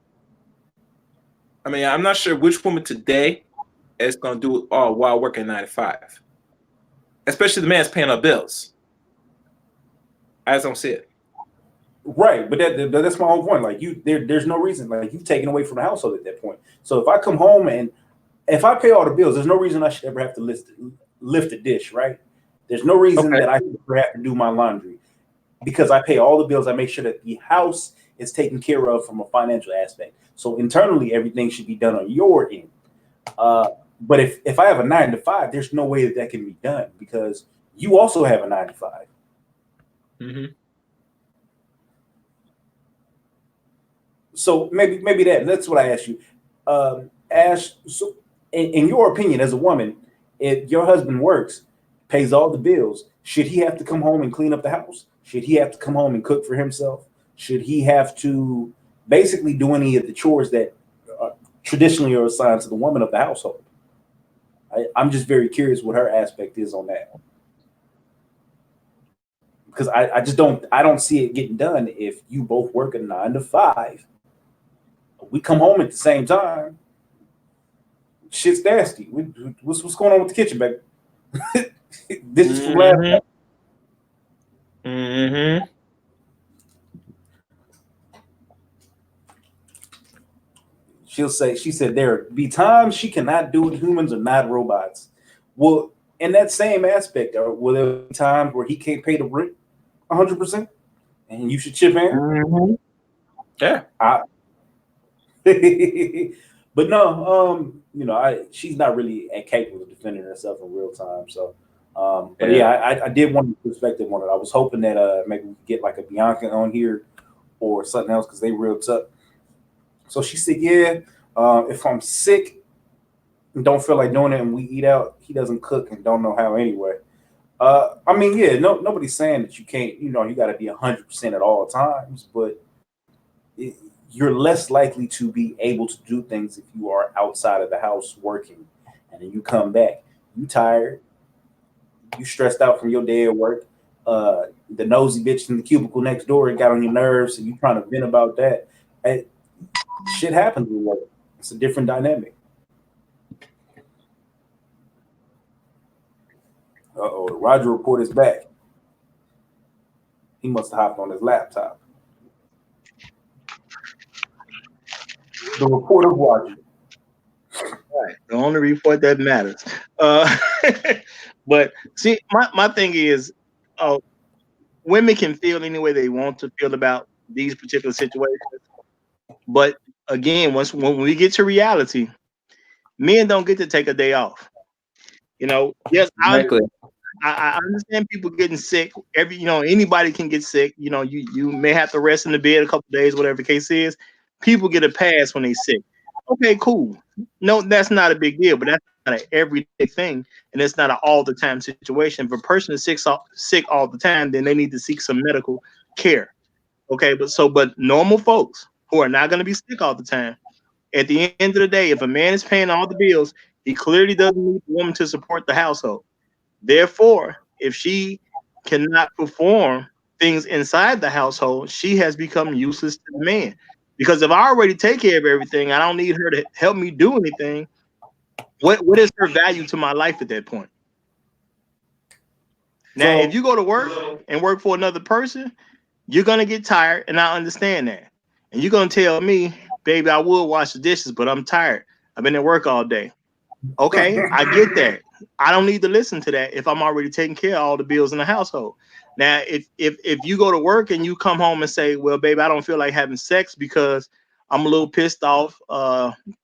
I mean, I'm not sure which woman today is gonna do it all while working 9 to 5, especially the man's paying our bills. I just don't see it. Right, but that's my whole point. Like there's no reason. Like you've taken away from the household at that point. So if I come home and if I pay all the bills, there's no reason I should ever have to lift a dish. Right? There's no reason that I should ever have to do my laundry because I pay all the bills. I make sure that the house is taken care of from a financial aspect. So internally, everything should be done on your end. But if I have a 9 to 5, there's no way that can be done because you also have a 9 to 5. Mm-hmm. So maybe that's what I asked you. Ash, so in your opinion, as a woman, if your husband works, pays all the bills, should he have to come home and clean up the house? Should he have to come home and cook for himself? Should he have to basically do any of the chores that traditionally are assigned to the woman of the household? I'm just very curious what her aspect is on that. Because I just don't see it getting done if you both work a 9 to 5. We come home at the same time. Shit's nasty. What's going on with the kitchen, baby? This is from last night. Mm-hmm. She said there be times she cannot do it. Humans are not robots. Well, in that same aspect, will there be times where he can't pay the rent 100%, and you should chip in? Mm-hmm. Yeah. But no, she's not really capable of defending herself in real time. So, but yeah, I did want a perspective on it. I was hoping that maybe we could get like a Bianca on here or something else because they real tough. So she said, yeah, if I'm sick and don't feel like doing it and we eat out, he doesn't cook and don't know how anyway. I mean, yeah, nobody's saying that you can't, you got to be 100% at all times, but you're less likely to be able to do things if you are outside of the house working, and then you come back, you tired, you stressed out from your day at work. The nosy bitch in the cubicle next door got on your nerves, and you trying to vent about that. Shit happens with work. It's a different dynamic. Uh-oh, the Roger report is back. He must have hopped on his laptop. The report of Roger. Right. The only report that matters. But see, my thing is, women can feel any way they want to feel about these particular situations. But again, when we get to reality, men don't get to take a day off. Yes, Exactly. I understand people getting sick. Anybody can get sick. You may have to rest in the bed a couple days, whatever the case is. People get a pass when they sick. Okay, cool. No, that's not a big deal, but that's not an everyday thing, and it's not an all the time situation. If a person is sick all the time, then they need to seek some medical care. Okay, but normal folks who are not going to be sick all the time, at the end of the day, if a man is paying all the bills, he clearly doesn't need the woman to support the household. Therefore, if she cannot perform things inside the household, she has become useless to the man. Because if I already take care of everything, I don't need her to help me do anything. What is her value to my life at that point? Now, if you go to work and work for another person, you're gonna get tired, and I understand that. And you're gonna tell me, baby, I would wash the dishes, but I'm tired. I've been at work all day. Okay, I get that. I don't need to listen to that if I'm already taking care of all the bills in the household. Now, if you go to work and you come home and say, well, baby, I don't feel like having sex because I'm a little pissed off.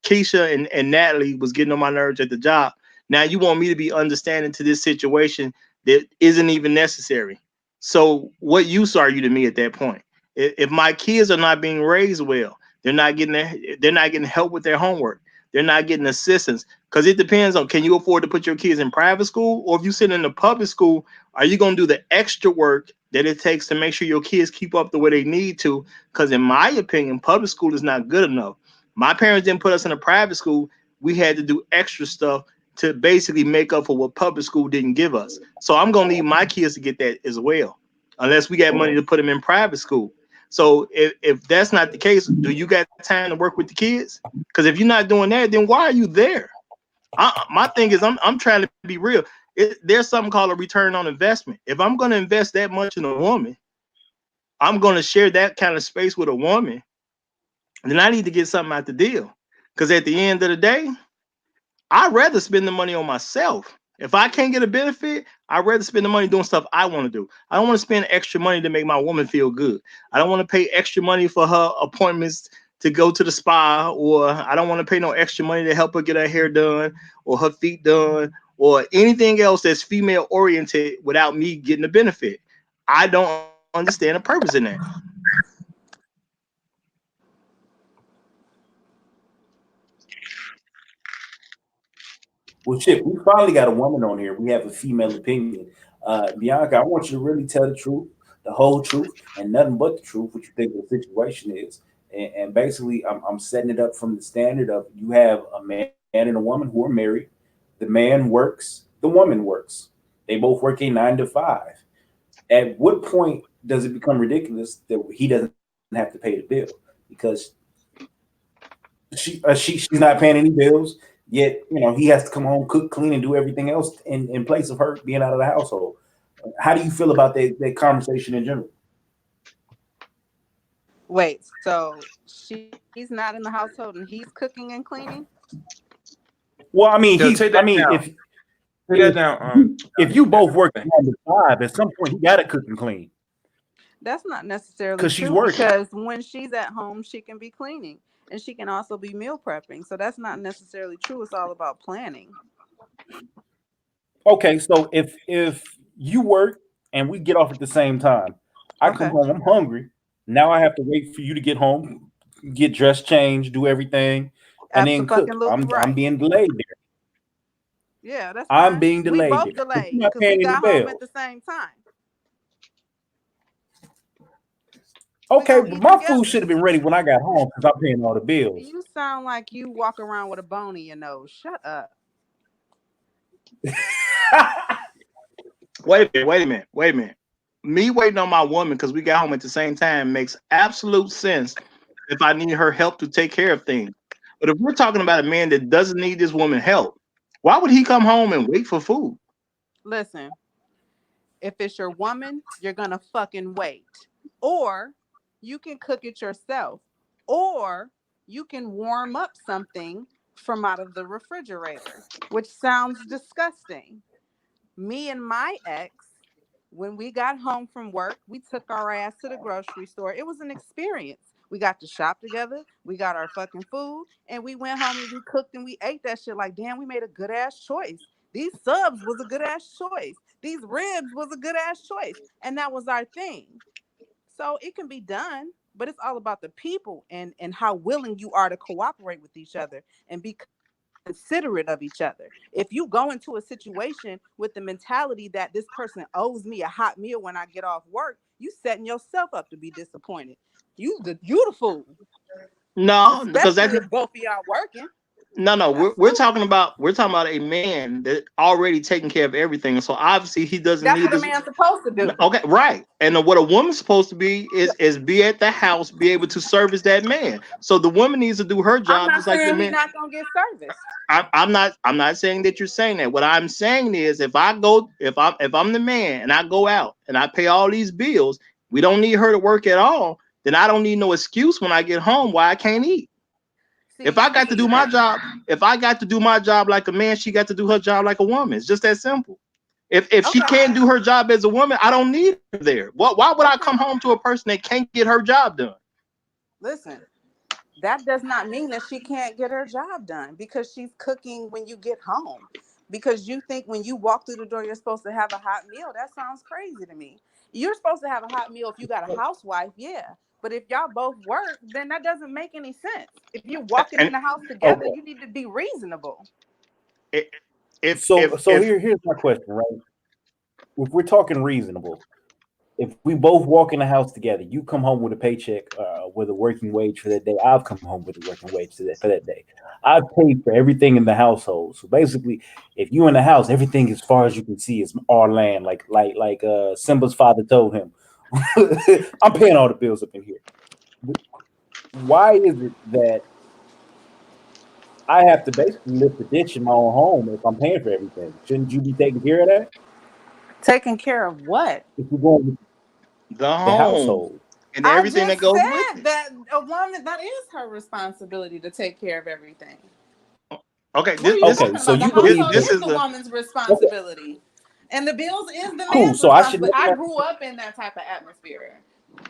Keisha and Natalie was getting on my nerves at the job. Now you want me to be understanding to this situation that isn't even necessary. So what use are you to me at that point? If my kids are not being raised well, they're not getting help with their homework. They're not getting assistance because it depends on, can you afford to put your kids in private school, or if you sit in a public school, are you going to do the extra work that it takes to make sure your kids keep up the way they need to? Because in my opinion, public school is not good enough. My parents didn't put us in a private school. We had to do extra stuff to basically make up for what public school didn't give us. So I'm going to need my kids to get that as well, unless we got money to put them in private school. So if that's not the case, do you got time to work with the kids? Because if you're not doing that, then why are you there? My thing is, I'm trying to be real. There's something called a return on investment. If I'm going to invest that much in a woman, I'm going to share that kind of space with a woman, then I need to get something out the deal. Because at the end of the day, I'd rather spend the money on myself. If I can't get a benefit, I'd rather spend the money doing stuff I want to do. I don't want to spend extra money to make my woman feel good. I don't want to pay extra money for her appointments to go to the spa, or I don't want to pay no extra money to help her get her hair done or her feet done or anything else that's female oriented without me getting the benefit. I don't understand the purpose in that. Well, shit, we finally got a woman on here. We have a female opinion. Bianca, I want you to really tell the truth, the whole truth, and nothing but the truth, what you think the situation is. And basically, I'm setting it up from the standard of you have a man and a woman who are married. The man works, the woman works. They both work a 9 to 5. At what point does it become ridiculous that he doesn't have to pay the bill? Because she's not paying any bills. Yet he has to come home, cook, clean, and do everything else in place of her being out of the household. How do you feel about that conversation in general? Wait, so she's not in the household and he's cooking and cleaning? Well, I mean, Yo, take that down. Take that if down. if you both work 9 to 5, at some point he got to cook and clean That's not necessarily because she's true, working. because when she's at home, she can be cleaning and she can also be meal prepping. So that's not necessarily true. It's all about planning. Okay, so if you work and we get off at the same time, I come Okay. home, I'm hungry. Now I have to wait for you to get home, get dressed, change, do everything, and then cook. Absolutely I'm right. being delayed there. Yeah, that's I'm fine. being We delayed both there because you're delayed not because we paying any got home at bills. the same time. We Okay, gonna but eat my food together. should have been ready when I got home because I'm paying all the bills. You sound like you walk around with a bone in your nose. Shut up. Wait a minute. Me waiting on my woman because we got home at the same time makes absolute sense if I need her help to take care of things. But if we're talking about a man that doesn't need this woman help, why would he come home and wait for food? Listen, if it's your woman, you're gonna fucking wait. Or you can cook it yourself. Or you can warm up something from out of the refrigerator, which sounds disgusting. Me and my ex, when we got home from work, we took our ass to the grocery store. It was an experience. We got to shop together, we got our fucking food, and we went home and we cooked and we ate that shit like, damn, we made a good ass choice. These subs was a good ass choice. These ribs was a good ass choice. And that was our thing. So it can be done, but it's all about the people and how willing you are to cooperate with each other and be considerate of each other. If you go into a situation with the mentality that this person owes me a hot meal when I get off work, you setting yourself up to be disappointed. You the fool, No, because especially if both of y'all working. no, That's we're talking stupid. about a man that already taking care of everything. So obviously he doesn't That's need what a this. man's supposed to do. Okay, right. And what a woman's supposed to be is be at the house, be able to service that man. So the woman needs to do her I'm job not just like the saying he man. not gonna get serviced. I'm not saying that you're saying that. What I'm saying is if I'm the man and I go out and I pay all these bills, we don't need her to work at all, then I don't need no excuse when I get home why I can't eat. See, If I you got to need do my her. job, if I got to do my job like a man, she got to do her job like a woman. It's just that simple. If she Okay. can't do her job as a woman, I don't need her there. Why would I Okay. come home to a person that can't get her job done? Listen, that does not mean that she can't get her job done because she's cooking when you get home. Because you think when you walk through the door, you're supposed to have a hot meal. That sounds crazy to me. You're supposed to have a hot meal if you got a housewife, yeah. But if y'all both work, then that doesn't make any sense. If you're walking in And the house together, Okay. you need to be reasonable. if So here's my question, right? If we're talking reasonable, if we both walk in the house together, you come home with a paycheck, with a working wage for that day. I've come home with a working wage for that day. I've paid for everything in the household. So basically, if you in the house, everything as far as you can see is our land. Like Simba's father told him, I'm paying all the bills up in here. Why is it that I have to basically lift the ditch in my own home if I'm paying for everything? Shouldn't you be taking care of that Taking care of what? if you're going with the the home household? and I everything that just goes with said it. that a woman, that is her responsibility to take care of everything. Okay, What are you Okay, talking so about? The you believe household this that? is is the the woman's Okay, responsibility. And the bills is the cool. man's So I should responsibility. I never. grew up in that type of atmosphere.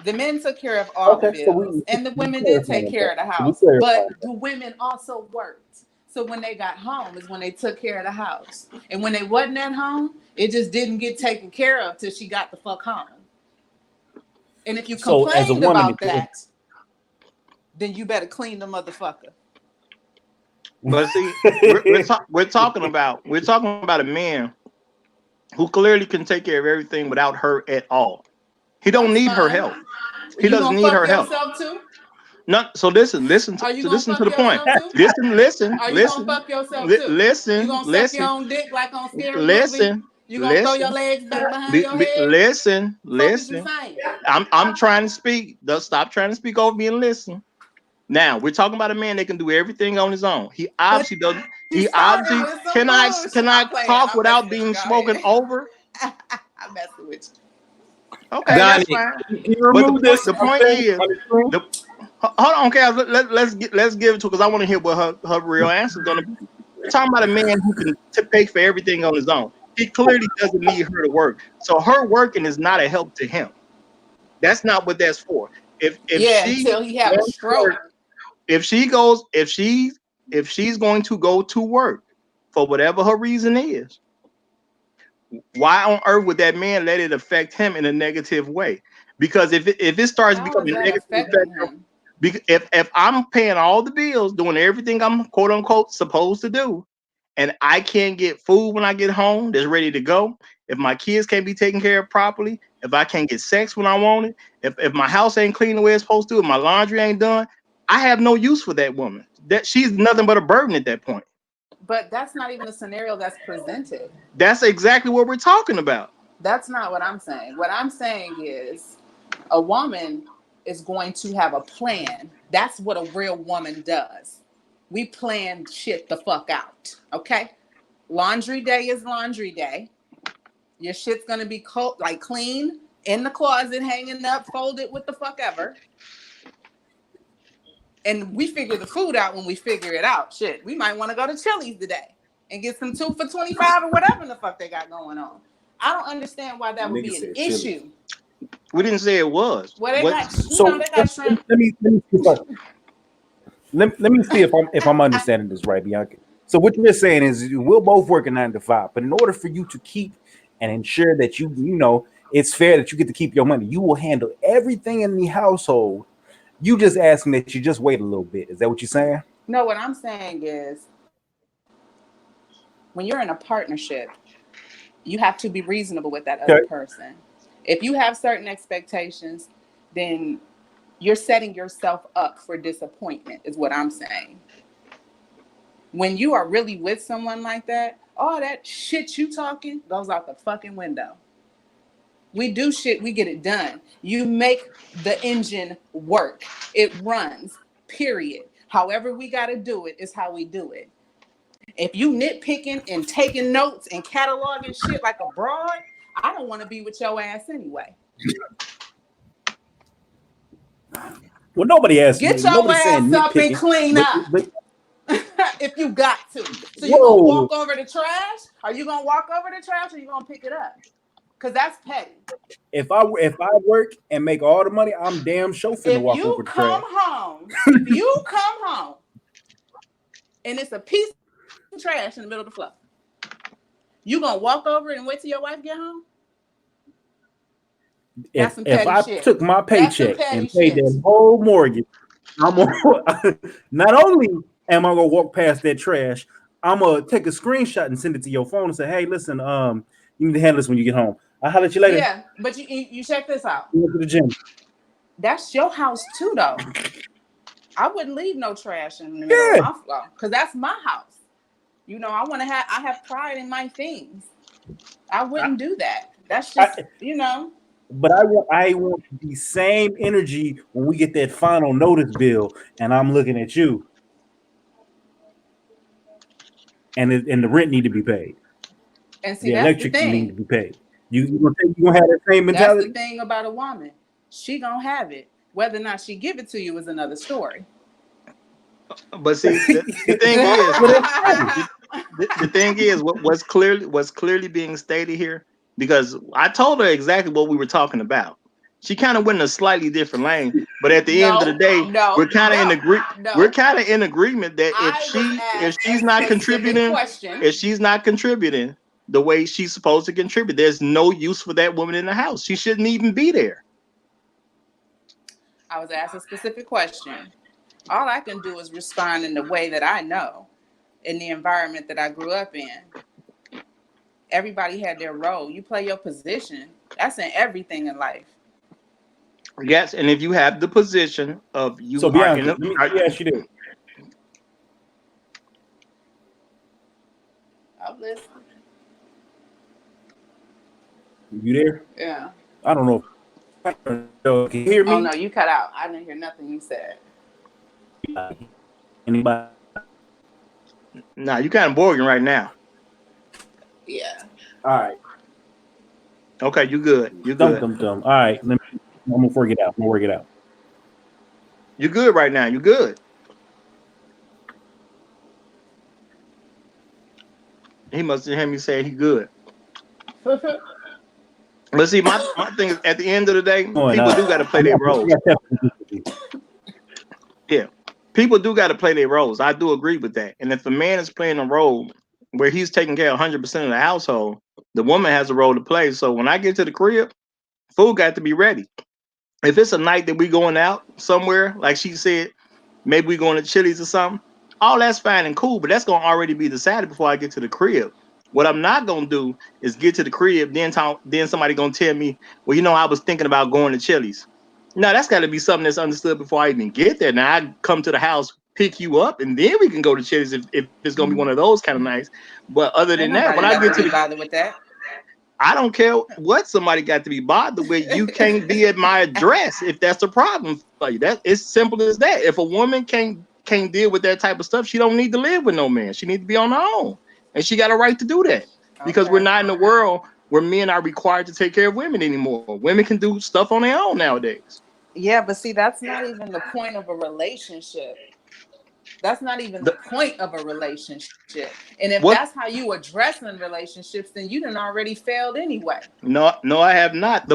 The men took care of all the Okay, so bills, and the we women did take clarifying care that. of the So we house. But clarifying that. the women also worked. So when they got home is when they took care of the house. And when they wasn't at home, it just didn't get taken care of till she got the fuck home. And if you So as a complained woman, if about that, then you better clean the motherfucker. but see, we're talking about a man who clearly can take care of everything without her at all. He don't That's need her fine. help. He You doesn't gonna need fuck her help. yourself too? Not so. Are you gonna Listen to fuck the point. yourself too? Are you gonna fuck yourself too? You Listen, gonna suck your listen, own dick like on Scary Movie? listen, You gonna throw your listen, legs back behind your head? Fuck is you listen. saying? I'm trying to speak. Don't stop trying to speak over me and listen. Now we're talking about a man that can do everything on his own. He But obviously doesn't. you He started obviously with some bullshit. can I I'm playing. talk I'm messing without with you. being Go spoken ahead. over? I'm messing with Okay, that's Donnie, fine. can you But remove this the point thing is on the screen? the hold on, okay. Let's give it to her because I want to hear what her real answer is gonna be. We're talking about a man who can pay for everything on his own. He clearly doesn't need her to work, so her working is not a help to him. That's not what that's for. If you. Yeah, she until he have a wants to work, stroke. if she goes, if she's going to go to work for whatever her reason is, why on earth would that man let it affect him in a negative way? Because if it starts How is becoming a that negative affecting effect, him? if I'm paying all the bills, doing everything I'm quote unquote supposed to do, and I can't get food when I get home that's ready to go, if my kids can't be taken care of properly, if I can't get sex when I want it, if my house ain't clean the way it's supposed to, if my laundry ain't done, I have no use for that woman. That she's nothing but a burden at that point. But that's not even the scenario that's presented. That's exactly what we're talking about. That's not what I'm saying. What I'm saying is a woman is going to have a plan. That's what a real woman does. We plan shit the fuck out. Okay? Laundry day is laundry day. Your shit's gonna be like clean in the closet, hanging up, folded with the fuck ever. And we figure the food out when we figure it out. Shit, we might want to go to Chili's today and get some 2 for $25 or whatever the fuck they got going on. I don't understand why that would Nigga be an said chili. issue. We didn't say it was. Well, they What got, So they got shrimp. let me see if I'm understanding this right, Bianca. So what you're saying is we'll both work a 9 to 5, but in order for you to keep and ensure that you know it's fair that you get to keep your money, you will handle everything in the household. You just asking that you just wait a little bit. Is that what you're saying? No, what I'm saying is when you're in a partnership, you have to be reasonable with that other Okay. person. If you have certain expectations, then you're setting yourself up for disappointment, is what I'm saying. When you are really with someone like that, all that shit you talking goes out the fucking window. We do shit, we get it done. You make the engine work. It runs, period. However we got to do it is how we do it. If you nitpicking and taking notes and cataloging shit like a broad, I don't want to be with your ass anyway. Well, nobody asked Get me. your Nobody's saying ass up and nitpicking, clean up. but If you got to. So you gonna whoa. walk over the trash? Are you gonna walk over the trash or you gonna pick it up? Because that's petty. If I work and make all the money, I'm damn sure finna If walk you over the come trash. home, if you come home and it's a piece of trash in the middle of the floor, you gonna walk over it and wait till your wife get home? That's some If petty I shit. took my That's some paycheck petty and paid shit. that whole mortgage, I'm gonna, not only am I gonna walk past that trash, I'm gonna take a screenshot and send it to your phone and say, "Hey, listen, you need to handle this when you get home. I'll holler at you later." Yeah, but you check this out. You went to the gym. That's your house too, though. I wouldn't leave no trash in the middle of Yeah, my floor because that's my house. You know, I have pride in my things. I wouldn't do that. That's I, just, you know. but I want the same energy when we get that final notice bill, and I'm looking at you, and the rent need to be paid, And see, the that's the electric need to thing. be paid. You gonna have that same That's the mentality? thing about a woman. She gonna have it. Whether or not she give it to you is another story. But see, the thing is, the thing is, what's clearly being stated here, because I told her exactly what we were talking about. She kind of went in a slightly different lane, but at the end of the day, No, we're kind of we're no. kind of in agreement that I was if asked she's a not specific contributing, question. if she's not contributing the way she's supposed to contribute, there's no use for that woman in the house. She shouldn't even be there. I was asked a specific question. All I can do is respond in the way that I know, in the environment that I grew up in. Everybody had their role. You play your position. That's in everything in life. Yes, and if you have the position of So you are in Bianca, a, let me ask you this: I'm listening. you there? Yeah. I don't know. Can you hear Oh me? no, you cut out. I didn't hear nothing you said. Anybody? nah, you kind of boring right now. Yeah. All right. Okay, you good. You Dum good. dum dum. All right. I'm gonna work it out. I'm gonna work it out. You good right now. You good. He must have heard me say he good. But see, my thing is, at the end of the day, Going people do got to play their roles. Yeah, people do got to play their roles. I do agree with that. And if a man is playing a role where he's taking care of 100% of the household, the woman has a role to play. So when I get to the crib, food got to be ready. If it's a night that we going out somewhere, like she said, maybe we going to Chili's or something, all that's fine and cool, but that's going to already be decided before I get to the crib. What I'm not going to do is get to the crib, then somebody going to tell me, well, I was thinking about going to Chili's. No, that's got to be something that's understood before I even get there. Now, I come to the house, pick you up, and then we can go to Chili's if it's going to be one of those kind of nights. But other Ain't than that, nobody when I got get to to be the bothered with that. I don't care what somebody got to be bothered with. You can't be at my address if that's a problem for you. That it's simple as that. If a woman can't deal with that type of stuff, she don't need to live with no man. She needs to be on her own, and she got a right to do that because we're Okay. not in a world where men are required to take care of women anymore. Women can do stuff on their own nowadays. Yeah, but see, that's not even the point of a relationship. That's not even the The, point of a relationship. And if what? that's how you address in relationships, then you done already failed anyway. No, no, I have not.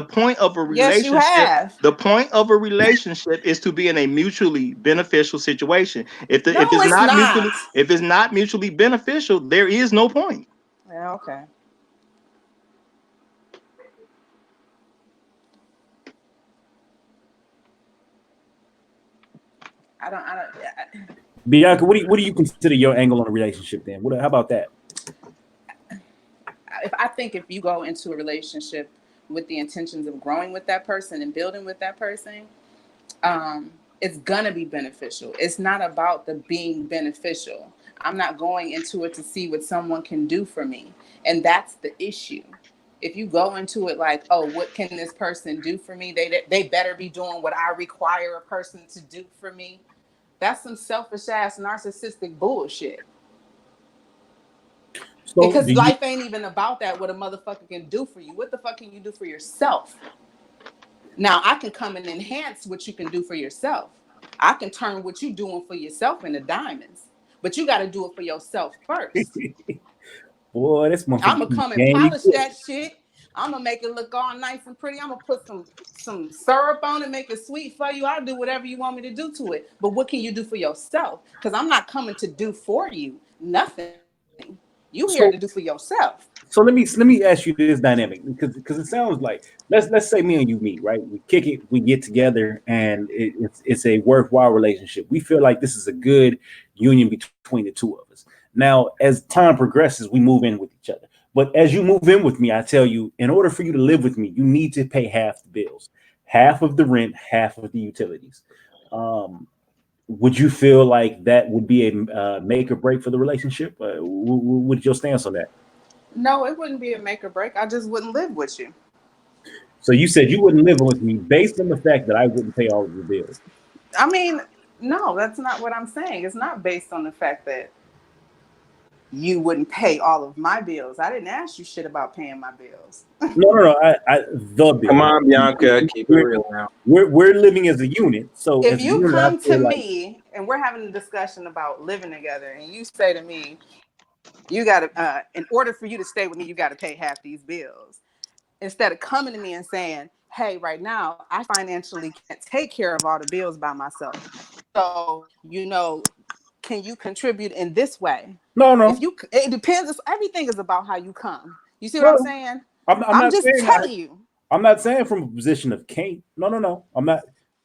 Yes, you have. The point of a relationship is to be in a mutually beneficial situation. No, it's not. If it's not mutually beneficial, there is no point. Yeah, okay. I don't. Bianca, what do you consider your angle on a relationship then? How about that? I think if you go into a relationship with the intentions of growing with that person and building with that person, it's gonna be beneficial. It's not about the being beneficial. I'm not going into it to see what someone can do for me, and that's the issue. If you go into it like, oh, what can this person do for me? They better be doing what I require a person to do for me. That's some selfish ass narcissistic bullshit. So Because do you life ain't even about that. What a motherfucker can do for you. What the fuck can you do for yourself? Now I can come and enhance what you can do for yourself. I can turn what you doing for yourself into diamonds. But you got to do it for yourself first. boy, this I'm motherfucker gonna keep come and game polish equipped. that shit. I'm gonna make it look all nice and pretty. I'm gonna put some syrup on it, make it sweet for you. I'll do whatever you want me to do to it. But what can you do for yourself? Because I'm not coming to do for you nothing. You here to do So for yourself. let me ask you this dynamic because it sounds like let's say me and you meet, right? We kick it, we get together, and it's a worthwhile relationship. We feel like this is a good union between the two of us. Now, as time progresses, we move in with each other. But as you move in with me, I tell you, in order for you to live with me, you need to pay half the bills, half of the rent, half of the utilities. Um, would you feel like that would be a make or break for the relationship? What's your stance on that? No, it wouldn't be a make or break. I just wouldn't live with you. So you said you wouldn't live with me based on the fact that I wouldn't pay all of your bills. I mean, no, that's not what I'm saying. It's not based on the fact that you wouldn't pay all of my bills. I didn't ask you shit about paying my bills. No, no, no. The Come bills. on, Bianca, keep it We're, real now. we're living as a unit. So If as a you unit, I come to feel like me and we're having a discussion about living together, and you say to me, you got to, in order for you to stay with me, you got to pay half these bills. Instead of coming to me and saying, hey, right now, I financially can't take care of all the bills by myself. So, can you contribute in this way? no, If no, you, it depends. Everything is about how you come. You see what I'm no. saying? I'm I'm not just saying telling you. I'm not saying from a position of Kate. No, no, no. I'm not.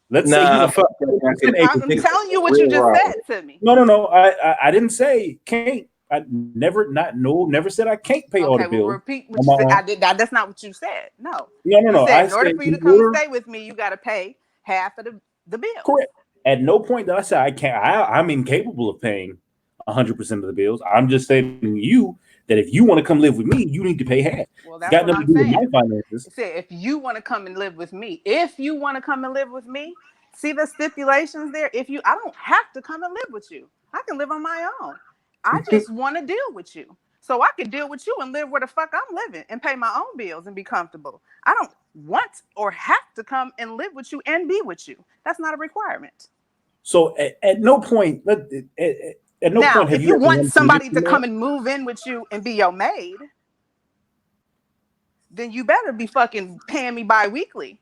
Let's say you Nah, want fuck that, Bianca. 100% I'm agency. telling you what you Real just raw. said to me. No, no, no. I didn't say can't. I never not no never said I can't pay all the Okay, well, bills repeat what on you my said. own. That's not what you said. No, No, no, you no. said I in order said for you to in come and order stay with me, you got to pay half of the bills. correct. At no point did I say I can't. I'm incapable of paying 100% of the bills. I'm just saying to you that if you want to come live with me, you need to pay half. Well, It's that's got what nothing to I'm do with my saying. finances. It said if you want to come and live with me, see the stipulations there. I don't have to come and live with you. I can live on my own. I just want to deal with you. So I can deal with you and live where the fuck I'm living and pay my own bills and be comfortable. I don't want or have to come and live with you and be with you. That's not a requirement. So at no point, at no Now, point have if you you ever want wanted to somebody mention to that. come and move in with you and be your maid, then you better be fucking paying me bi-weekly.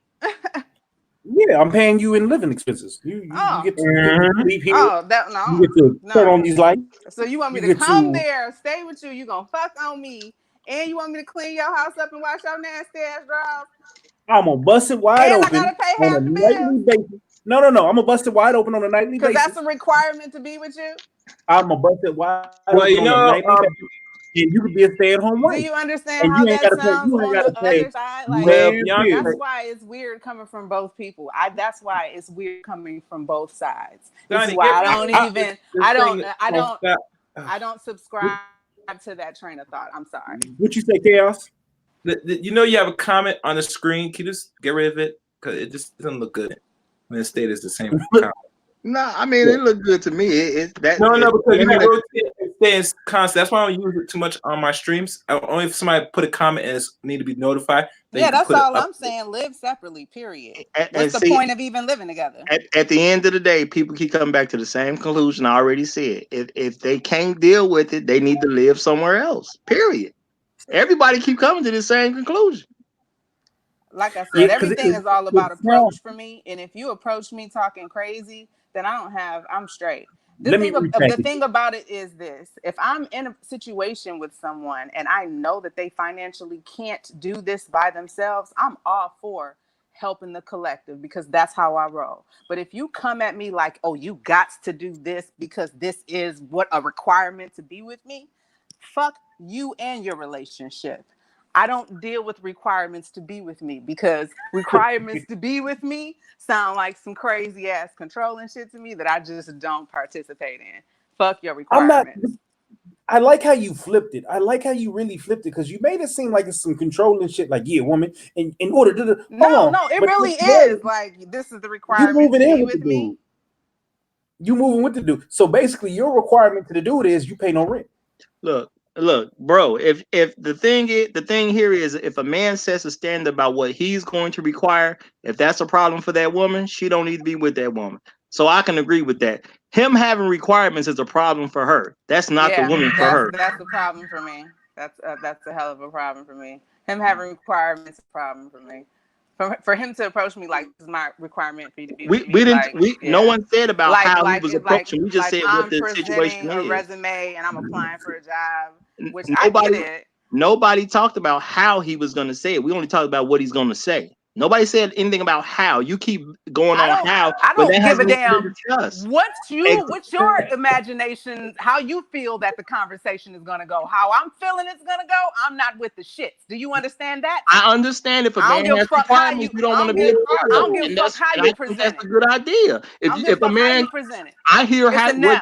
Yeah, I'm paying you in living expenses. You Oh, get to Mhm. sleep here. oh, that You no, get to turn no. on these lights. So you want You me to get come to. there, stay with you? You gonna fuck on me, and you want me to clean your house up and wash your nasty ass drawers, I'm gonna bust it wide and I gotta open pay on a half the bills nightly basis. No, no, no. I'm gonna bust it wide open on a nightly because that's a basis. requirement to be with you. I'm gonna bust it wide open Well, on a nightly basis, um, and you could be a stay-at-home wife, Do you and understand you how ain't that gotta pay. sounds You ain't on gotta the pay other side? Like well, man Bianca, that's bills. why it's weird coming from both people. That's why it's weird coming from both sides. This is Donnie, why get I rid don't of I, this, even this thing. Stop. I don't subscribe to that train of thought. I'm sorry. what you say, chaos? You know you have a comment on the screen. Can you just get rid of it? Because it just doesn't look good when it stays as the same comment. No, I mean it looked good to me. No, no, because you can women. rotate and stay in constant. That's why I don't use it too much on my streams. Only if somebody put a comment and it's need to be notified, then you Yeah, can that's put it all up. I'm saying. Live separately, period. What's And the see, point of even living together? at the end of the day, people keep coming back to the same conclusion I already said. If they can't deal with it, they need to live somewhere else. Period. Everybody keep coming to the same conclusion. Like I Yeah, said, because everything is all it about sounds. approach for me. And if you approach me talking crazy, then I'm straight. Let me The repackage. thing about it is this: if I'm in a situation with someone and I know that they financially can't do this by themselves, I'm all for helping the collective because that's how I roll. But if you come at me like, "Oh, you got to do this because this is what a requirement to be with me," fuck you and your relationship. I don't deal with requirements to be with me because requirements to be with me sound like some crazy ass controlling shit to me that I just don't participate in. Fuck your I'm not. requirements. I like how you flipped it. I like how you really flipped it because you made it seem like it's some controlling shit. Like, yeah, woman, in order to hold No, on, no, it but really today is. Like, this is the you requirement moving to in be with the with me. dude. You moving with the dude. So basically, your requirement to the dude is you pay no rent. Look, bro. If the thing here is if a man sets a standard about what he's going to require, if that's a problem for that woman, she don't need to be with that woman. So I can agree with that. Him having requirements is a problem for her. That's not the Yeah, woman for her. that's the problem for me. That's a hell of a problem for me. Him having requirements is a problem for me. For him to approach me like this is my requirement for you to be with We me, didn't. like No yeah, one said about how he was it's like approaching. We just said what I'm the situation presenting a is. resume and I'm applying for a job, which I get Nobody, it. nobody talked about how he was going to say it. We only talked about what he's going to say. Nobody said anything about how. You keep going on how I when that don't give a hasn't even been damn discussed. what's your imagination, how you feel that the conversation is gonna go. How I'm feeling it's gonna go, I'm not with the shits. Do you understand that? I understand if a I don't man give a has fuck how requirements, you you don't I want to don't be give a part I of don't it, give a and fuck that's how and you I think that's present a it. good idea. I don't give a If a fuck how man, you present it. I hear It's a what no.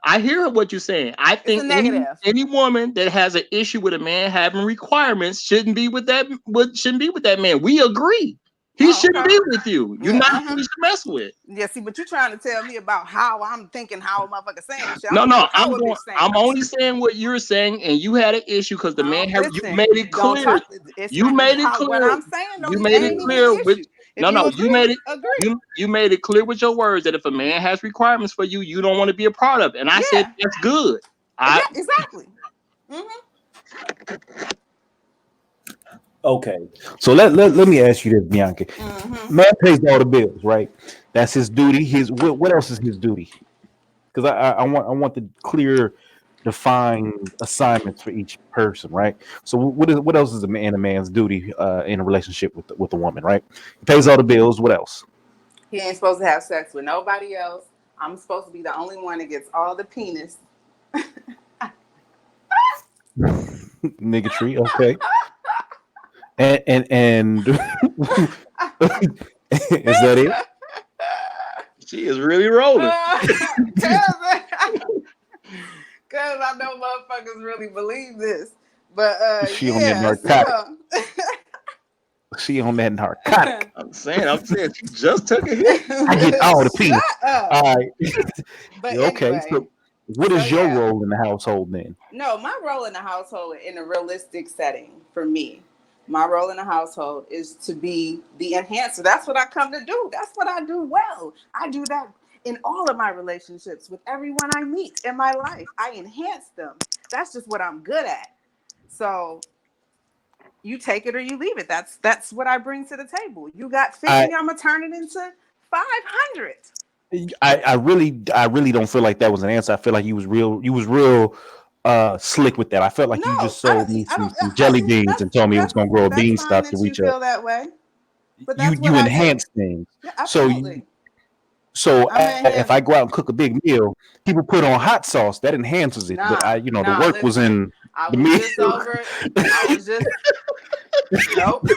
I hear what you're saying. I It's a think negative. any woman that has an issue with a man having requirements shouldn't be with that. Shouldn't be with that man. We agree. He Oh, shouldn't okay. be with you. You're Yeah, not who you should mess with. Yeah, see, but you trying to tell me about how I'm thinking, how a motherfucker saying shit. I No, don't care no, how a bitch saying I'm it. only saying what you're saying, and you had an issue because the man have you Listen, made it don't clear. talk. It's You not made it how what clear. I'm saying. You Don't made it ain't even clear the with issue. If no, you no. agree, agree. You made it clear with your words that if a man has requirements for you, you don't want to be a part of it. And I said Yeah, that's good. yeah, I exactly. Okay, so let me ask you this, Bianca. Mm-hmm. Man pays all the bills, right? That's his duty. His what else is his duty? Because I want the clear, defined assignments for each person, right? So what else is a man's duty in a relationship with a woman, right? He pays all the bills. What else? He ain't supposed to have sex with nobody else. I'm supposed to be the only one that gets all the penis. Niggatry, okay. And is that it? she is really rolling. Cause I know motherfuckers really believe this. But She on that yeah, narcotic. so She on that narcotic. I'm saying she just took a hit. I get all the penis. shut up. All right. But Okay. anyway, So what so is your yeah. role in the household then? No, my role in the household in a realistic setting for me, my role in the household is to be the enhancer. That's what I come to do. That's what I do well. I do that in all of my relationships with everyone I meet in my life. I enhance them. That's just what I'm good at. So you take it or you leave it. That's what I bring to the table. You got I 50, I'm gonna turn it into 500. I really don't feel like that was an answer. I feel like you was real slick with that. I felt like you No, just sold me I don't. some jelly beans and told me it was That's gonna grow a that's fine beanstalk to that you reach up. feel that way, but that's what You I do. enhance things. Yeah, So absolutely. so I'm an if I enhancer. go out and cook a big meal, people put on hot sauce that enhances it. But Nah, the work was listen. in I the was meal. just over. I was just nope.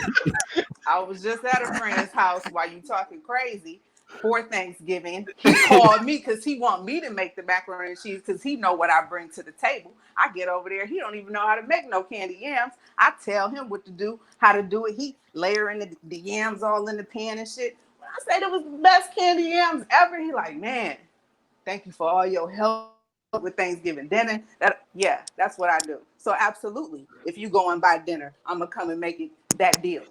I was just at a friend's house while you talking crazy for Thanksgiving. He called me because he want me to make the macaroni and cheese because he know what I bring to the table. I get over there. He don't even know how to make no candy yams. I tell him what to do, how to do it. He layering the yams all in the pan and shit. When I said it was the best candy yams ever, he like, man, thank you for all your help with Thanksgiving dinner. That's what I do. So absolutely, if you go and buy dinner, I'm gonna come and make it that deal.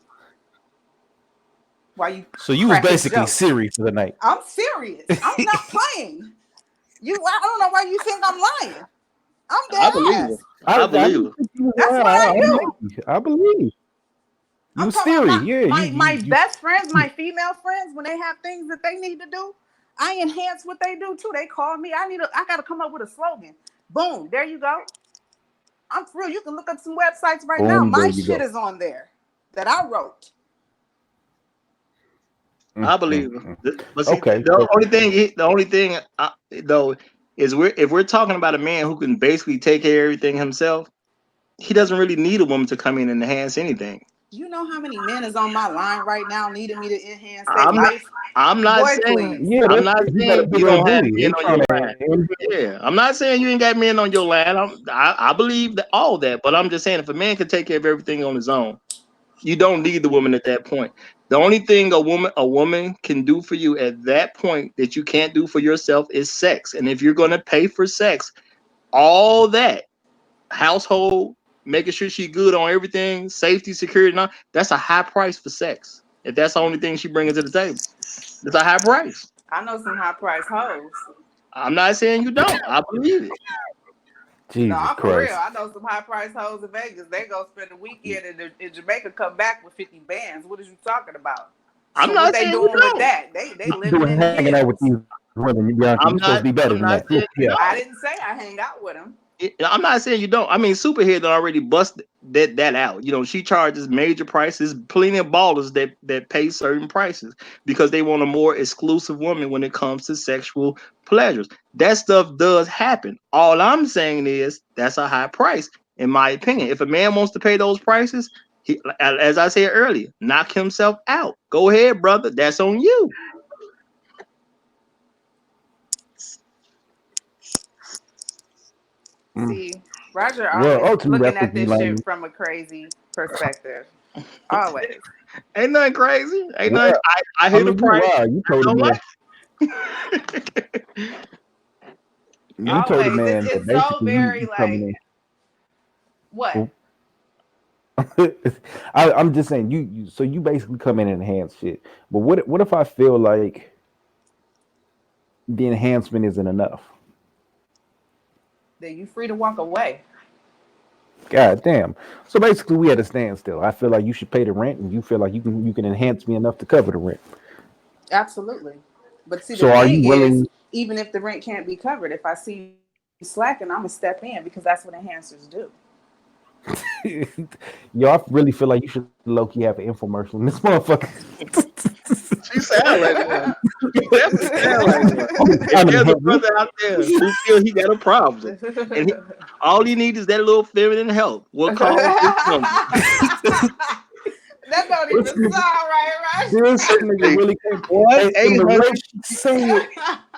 Why you So you was cracking basically jokes? Siri for the night. I'm serious. I'm not playing. I don't know why you think I'm lying. I'm I dead believe her. ass. I I believe didn't her. think you was That's lying. what I do. I believe you I'm was talking about Siri. Yeah, my you best friends, my female friends, when they have things that they need to do, I enhance what they do too. They call me. I gotta come up with a slogan. Boom, there you go. I'm for real. You can look up some websites right now. boom, there My you shit go. is on there that I wrote. I believe her. Mm. But see, Okay, the only thing though is if we're talking about a man who can basically take care of everything himself, he doesn't really need a woman to come in and enhance anything. You know how many men is on my line right now needing me to enhance their I'm not. life? I'm not Boy, saying. please. yeah, I'm not he got a saying big you old don't have booty. men They on trying your to. line. Yeah, I'm not saying you ain't got men on your line. I believe that all that, but I'm just saying if a man can take care of everything on his own, you don't need the woman at that point. The only thing a woman can do for you at that point that you can't do for yourself is sex. And if you're going to pay for sex, all that household, making sure she good on everything, safety, security, and all, that's a high price for sex. If that's the only thing she brings to the table, it's a high price. I know some high price hoes. I'm not saying you don't. I believe it. Jesus I'm for Christ. real. I know some high price hoes in Vegas. They go spend a weekend in Jamaica, come back with 50 bands. What are you talking about? I'm So what not they saying you doing with don't. that? They living Doing in the hanging out with hills. these women, Bianca, you supposed to be better I'm than not that. saying you Yeah. I don't. didn't say I hang out with them. I'm not saying you don't. I mean, Superhead already bust that out. She charges major prices. Plenty of ballers that pay certain prices because they want a more exclusive woman when it comes to sexual pleasures. That stuff does happen. All I'm saying is that's a high price, in my opinion. If a man wants to pay those prices, as I said earlier, knock himself out. Go ahead, brother. That's on you. See, Roger Well, always ultimately, I looking think at you this lame. shit from a crazy perspective. Always. Ain't nothing crazy. Ain't nothing. Well, I I hear the mean, you price. lied. I don't like. You told a Always. man that It's so basically very you coming like in. what? I'm just saying so you basically come in and enhance shit. But what if I feel like the enhancement isn't enough? Then you free to walk away. God damn. So basically we at a standstill. I feel like you should pay the rent and you feel like you can enhance me enough to cover the rent. Absolutely. But see, the So are you thing is, willing? even if the rent can't be covered, if I see you slacking, I'm gonna step in because that's what enhancers do. Yo, I really feel like you should low key have an infomercial in this motherfucker. She sound like one. She definitely sound like one. I'm If trying to there's a help you. brother out there who feel he got a problem, and all he needs is that little feminine help, we'll call this number. That don't even This sound nigga, right, this nigga really can't. One And eight the way hundred. she say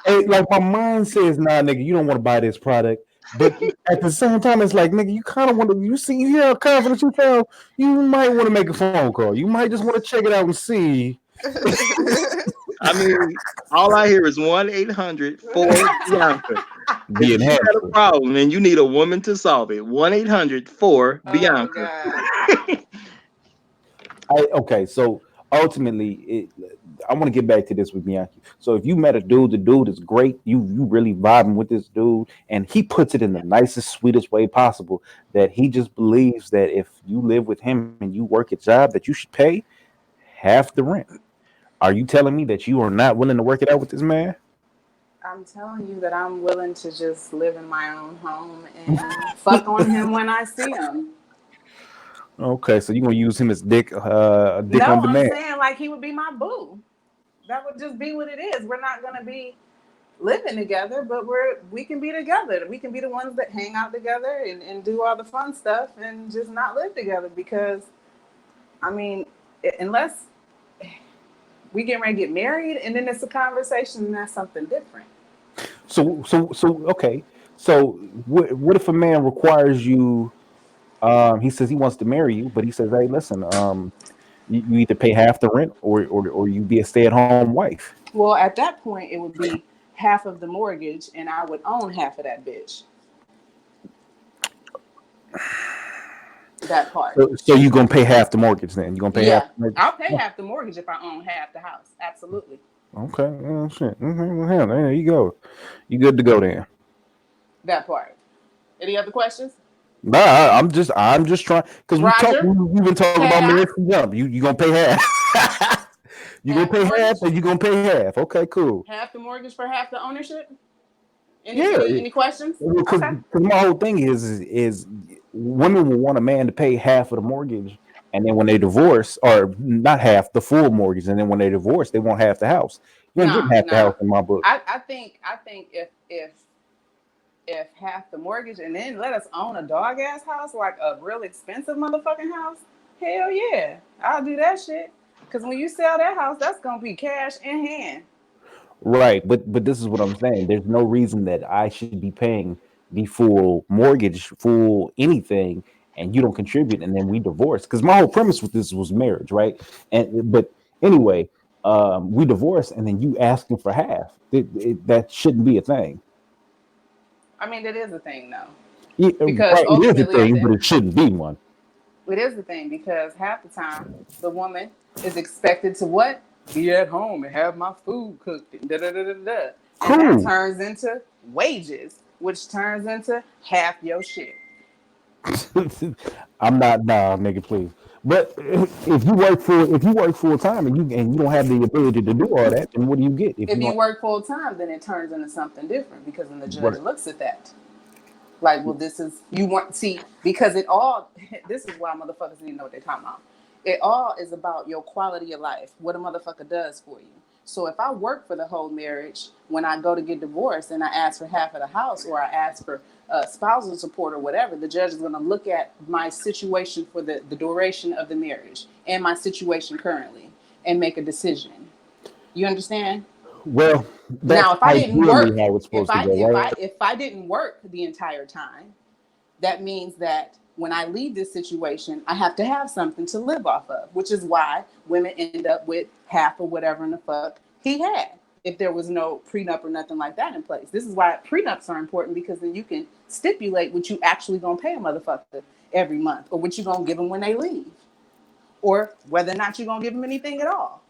it, like my mind says, nah, nigga, you don't want to buy this product. But at the same time, it's like, nigga, you kind of want to. You hear how confident you sound. You might want to make a phone call. You might just want to check it out and see. I mean, all I hear is 1-800 for Bianca. If The you got a enhancer. problem and you need a woman to solve it, 1-800 for Oh Bianca. God. Okay, so ultimately, I want to get back to this with Bianchi. So if you met a dude, the dude is great. You really vibing with this dude, and he puts it in the nicest, sweetest way possible. That he just believes that if you live with him and you work a job, that you should pay half the rent. Are you telling me that you are not willing to work it out with this man? I'm telling you that I'm willing to just live in my own home and fuck on him when I see him. Okay, so you're gonna use him as dick on No, I'm demand. saying like he would be my boo. That would just be what it is. We're not gonna be living together, but we can be together. We can be the ones that hang out together and do all the fun stuff and just not live together because I mean, unless we get ready to get married and then it's a conversation and that's something different. So okay. So what if a man requires you? He says he wants to marry you, but he says, "Hey, listen, you either pay half the rent or you be a stay at home wife." Well, at that point, it would be half of the mortgage, and I would own half of that bitch. That part. So you gonna pay half the mortgage then? You gonna pay half Yeah, the mortgage? I'll pay half the mortgage if I own half the house. Absolutely. Okay, well, shit. Well, hell, there you go. You good to go then? That part. Any other questions? Nah, I'm just trying because Roger, we've been talking about half, marriage from jump. You gonna pay half? You gonna half the pay half, mortgage, or you gonna pay half? Okay, cool. half the mortgage for half the ownership. Any Yeah, any any questions? because Okay. my whole thing is women will want a man to pay half of the mortgage, and then when they divorce, or not half, the full mortgage, and then when they divorce, they want half the house. You ain't getting Nah, half the nah. house in my book. I think if half the mortgage and then let us own a dog ass house, like a real expensive motherfucking house, hell yeah, I'll do that shit. Cause when you sell that house, that's gonna be cash in hand. Right, but this is what I'm saying. There's no reason that I should be paying the full mortgage, full anything, and you don't contribute, and then we divorce. Because my whole premise with this was marriage, right? And but anyway, we divorce, and then you asking for half. That shouldn't be a thing. I mean, that is a thing though, Yeah, because right, it is a ultimately, thing, but it shouldn't be one. it is the thing because half the time the woman is expected to what? Be at home and have my food cooked and da da da da da. And that Cool. turns into wages. which turns into half your shit. I'm not nah, nigga, please. But if you work full time and you don't have the ability to do all that, then what do you get if If you you don't? work full time, then it turns into something different because then the judge Right. looks at that. Like, well, this is you want see because it all. This is why motherfuckers need to know what they're talking about. It all is about your quality of life, what a motherfucker does for you. So if I work for the whole marriage, when I go to get divorced and I ask for half of the house or I ask for spousal support or whatever, the judge is going to look at my situation for the duration of the marriage and my situation currently and make a decision. You understand? Well, that's Now, if I didn't ideally work, how it's supposed to go, right? if I didn't work the entire time, that means that when I leave this situation, I have to have something to live off of, which is why women end up with half or whatever in the fuck he had if there was no prenup or nothing like that in place. This is why prenups are important because then you can stipulate what you actually gonna pay a motherfucker every month or what you gonna give them when they leave or whether or not you're gonna give them anything at all.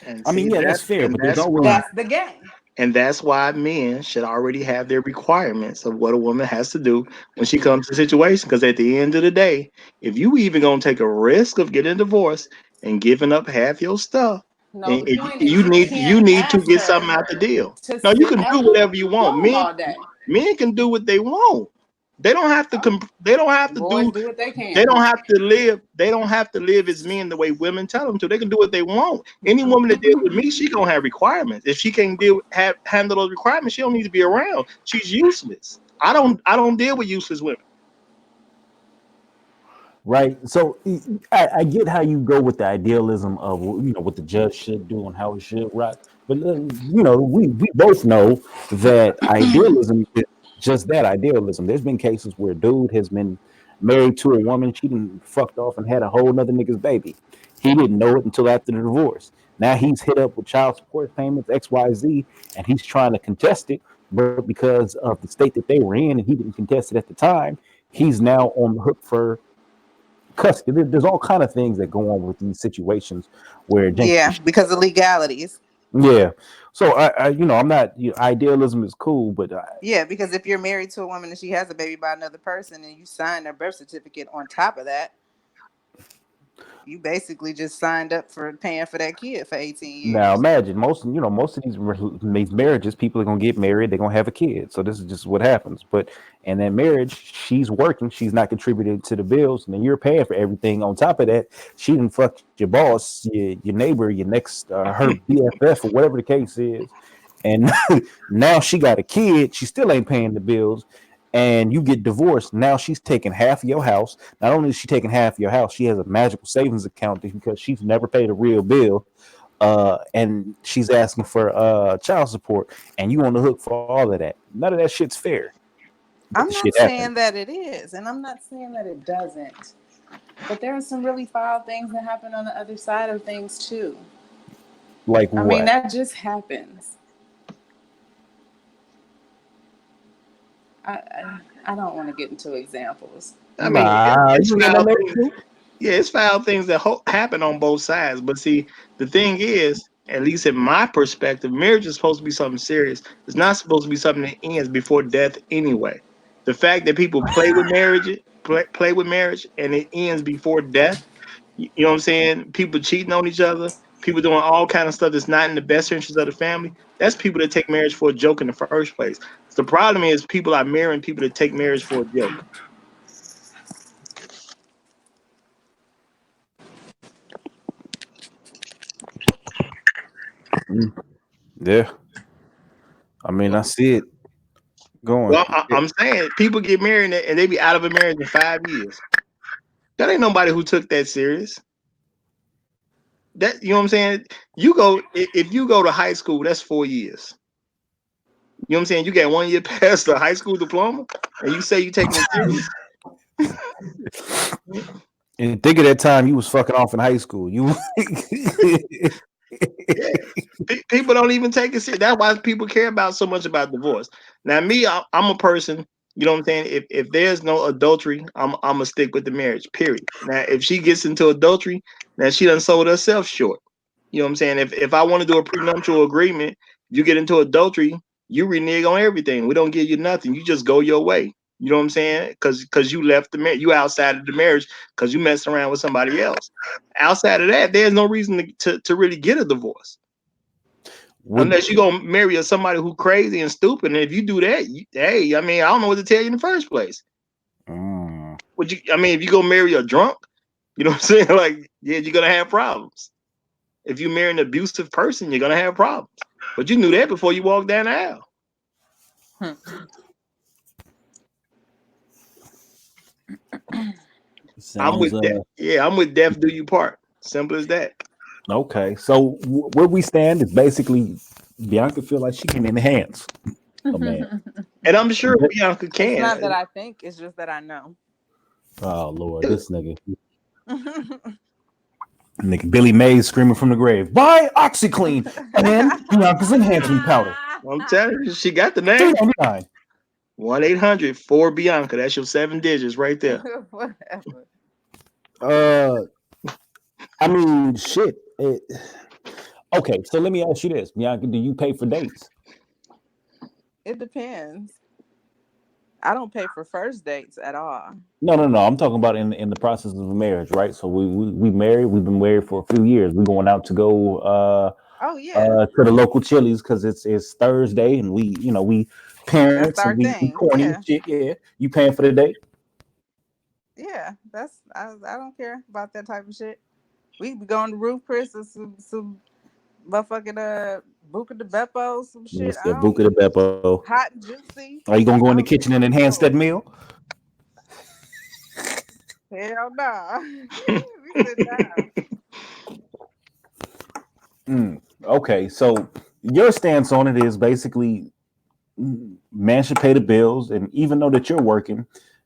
And I see mean, yeah, that's that, fair, and but there's that's why, always That's the game. and that's why men should already have their requirements of what a woman has to do when she comes to a situation. Because at the end of the day, if you even gonna take a risk of getting divorced and giving up half your stuff, No, and the if point is you you need can't you need to ask get something her out the deal. to Now you sit can at do whatever you want. home all day. Men can do what they want. They don't have to. Oh, They don't have to boys do. do what they They can. don't have to live. They don't have to live as men the way women tell them to. They can do what they want. Any woman that deals with me, she gonna have requirements. If she can't handle those requirements, she don't need to be around. She's useless. I don't deal with useless women. right. So I get how you go with the idealism of what the judge should do and how he should rock, but we both know that idealism is just that idealism. There's been cases where a dude has been married to a woman, she done fucked off and had a whole nother nigga's baby. He didn't know it until after the divorce. Now he's hit up with child support payments XYZ, and he's trying to contest it, but because of the state that they were in and he didn't contest it at the time, he's now on the hook for custody. There's all kind of things that go on with these situations where Yeah, janky. because of legalities. Yeah. So I'm not. Idealism is cool, but Yeah, because if you're married to a woman and she has a baby by another person and you sign their birth certificate on top of that, you basically just signed up for paying for that kid for 18 now years. imagine most of these marriages, people are gonna get married, they're gonna have a kid. So this is just what happens. But in that marriage, she's working, she's not contributing to the bills, and then you're paying for everything. On top of that, she didn't fuck your boss, your neighbor, your next her BFF or whatever the case is, and now she got a kid. She still ain't paying the bills. And you get divorced. Now she's taking half of your house. Not only is she taking half of your house, she has a magical savings account because she's never paid a real bill, and she's asking for child support, and you on the hook for all of that. None of that shit's fair, but the I'm shit not happened. saying that it is, and I'm not saying that it doesn't. But there are some really foul things that happen on the other side of things too. Like I mean, what? that just happens. I don't want to get into examples. I mean, Nah, it's you ain't got foul nothing things. to Yeah, it's foul things that happen on both sides. But see, the thing is, at least in my perspective, marriage is supposed to be something serious. It's not supposed to be something that ends before death anyway. The fact that people play with marriage, and it ends before death. You know what I'm saying? People cheating on each other, people doing all kind of stuff that's not in the best interest of the family. That's people that take marriage for a joke in the first place. The problem is people are marrying people that take marriage for a joke. Mm, yeah, I mean, I see it going. Well, I'm saying people get married and they be out of a marriage in 5 years. That ain't nobody who took that serious. That you know what I'm saying? If you go to high school, that's 4 years. You know what I'm saying? You got 1 year past the high school diploma, and you say you taking it serious. And think of that time you was fucking off in high school. You Yeah, people don't even take it serious. That's why people care about so much about divorce. Now, me, I'm a person. You know what I'm saying? If there's no adultery, I'm gonna stick with the marriage. Period. Now, if she gets into adultery, now she done sold herself short. You know what I'm saying? If I want to do a prenuptial agreement, you get into adultery. You renege on everything. We don't give you nothing. You just go your way. You know what I'm saying? Because you left the marriage, you outside of the marriage because you messed around with somebody else. Outside of that, there's no reason to really get a divorce. Unless you're gonna marry somebody who crazy and stupid. And if you do that, hey, I mean, I don't know what to tell you in the first place. Would you? I mean, if you go marry a drunk, you know what I'm saying? Like, yeah, you're gonna have problems. If you marry an abusive person, you're gonna have problems. But you knew that before you walked down the aisle. I'm with that. Yeah, I'm with death do you part. Simple as that. Okay, so where we stand is basically Bianca feel like she can enhance a man, and I'm sure Bianca can. It's not that I think; it's just that I know. Oh Lord, this nigga. Nigga Billy Mays screaming from the grave. Buy OxyClean and Bianca's enhancement powder. I'm telling you, she got the name. 1-800-4-BIANCA. That's your 7 digits right there. I mean, shit. Okay, so let me ask you this, Bianca. Do you pay for dates? It depends. I don't pay for first dates at all. No. I'm talking about in the process of a marriage, right? So we married. We've been married for a few years. We're going out to go. To the local Chili's because it's Thursday and we parents and we corny and shit. Yeah, you paying for the date? Yeah, I don't care about that type of shit. We be going to Roof Chris or some motherfucking Buca de Beppo, some shit. Yeah, Buca de Beppo. Hot and juicy. Are you gonna go in the kitchen and enhance that meal? Hell no. We sit down. Okay, so your stance on it is basically man should pay the bills, and even though that you're working,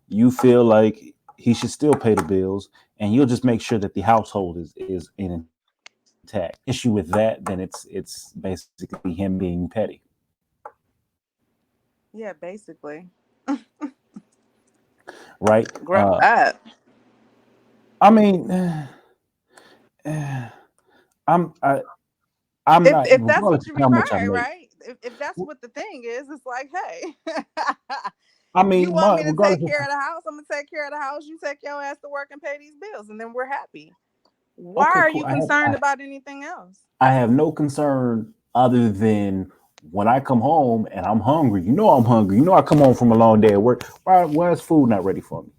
you feel like he should still pay the bills, and you'll just make sure that the household is intact. Issue with that, then it's basically him being petty. Yeah, basically. Right? Grow up. I mean, I'm not. If that's what you require, right? If that's what the thing is, it's like, hey, I mean, you want me to take care of the house? I'm gonna take care of the house. You take your ass to work and pay these bills, and then we're happy. Why are you concerned about anything else? I have no concern other than when I come home and I'm hungry. You know I'm hungry. You know I come home from a long day at work. Why is food not ready for me?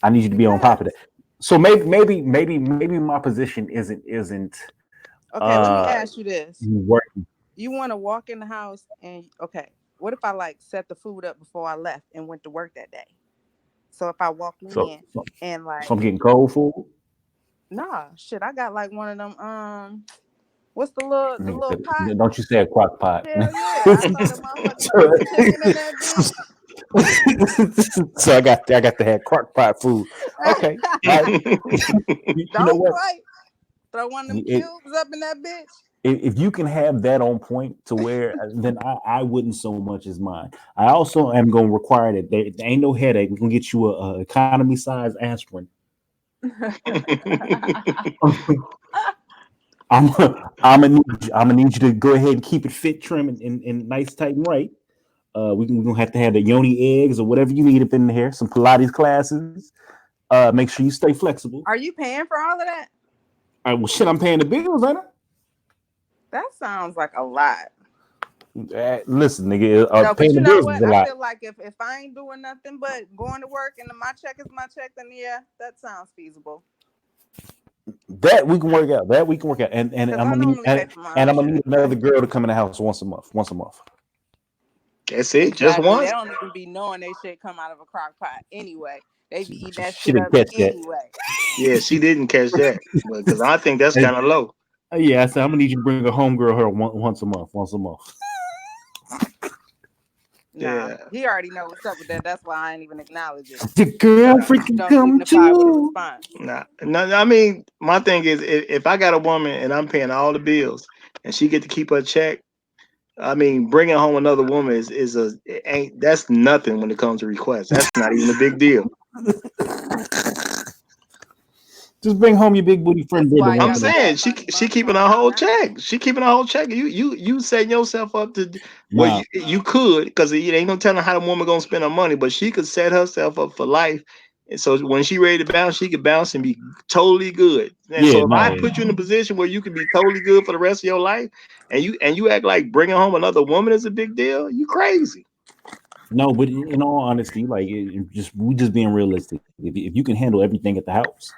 I need you to be on top of that. So maybe my position isn't. Okay, let me ask you this: working. You want to walk in the house and what if I like set the food up before I left and went to work that day? So if I walk in and like, so I'm getting cold food. Nah, shit, I got like one of them. What's the little pot? Don't you say a crock pot? Hell yeah, I throw the motherfucking in that bitch. So I got to have crock pot food. Okay. Don't quite throw one of them cubes up in that bitch. If you can have that on point to where, then I wouldn't so much as mine. I also am going to require that there ain't no headache. We're going to get you a economy size aspirin. I'm gonna need you to go ahead and keep it fit, trim, and nice, tight, and right. We're gonna have to have the yoni eggs or whatever you need up in there. Some Pilates classes. Make sure you stay flexible. Are you paying for all of that? All right, well, shit, I'm paying the bills, ain't I? That sounds like a lot. Listen, nigga, paying the bills is a lot. I feel like if I ain't doing nothing but going to work and my check is my check, then yeah, that sounds feasible. That we can work out. And I'm gonna need another girl to come in the house once a month. That's it. Just once. They don't even be knowing they shit come out of a crock pot anyway. They be eating that shit up anyway. Yeah, she didn't catch that because I think that's kind of low. Yeah, I said I'm gonna need you to bring a homegirl here once a month. Nah, he already know what's up with that. That's why I ain't even acknowledge it. The girl freaking come too. Nah, I mean, my thing is, if I got a woman and I'm paying all the bills and she get to keep her check, I mean, bringing home another woman that's nothing when it comes to requests. That's not even a big deal. Just bring home your big booty friend That's Britta why I'm once y'all in a be while. saying having she bumps keeping on a y'all whole now. check. She keeping a whole check. You setting yourself up to well Nah, you could because it ain't no telling how the woman gonna spend her money, but she could set herself up for life. And so when she ready to bounce, she could bounce and be totally good. And yeah, so if I no, put you in a position where you can be totally good for the rest of your life, and you act like bringing home another woman is a big deal, you crazy. no. But in all honesty, like just we just being realistic. If you can handle everything at the house,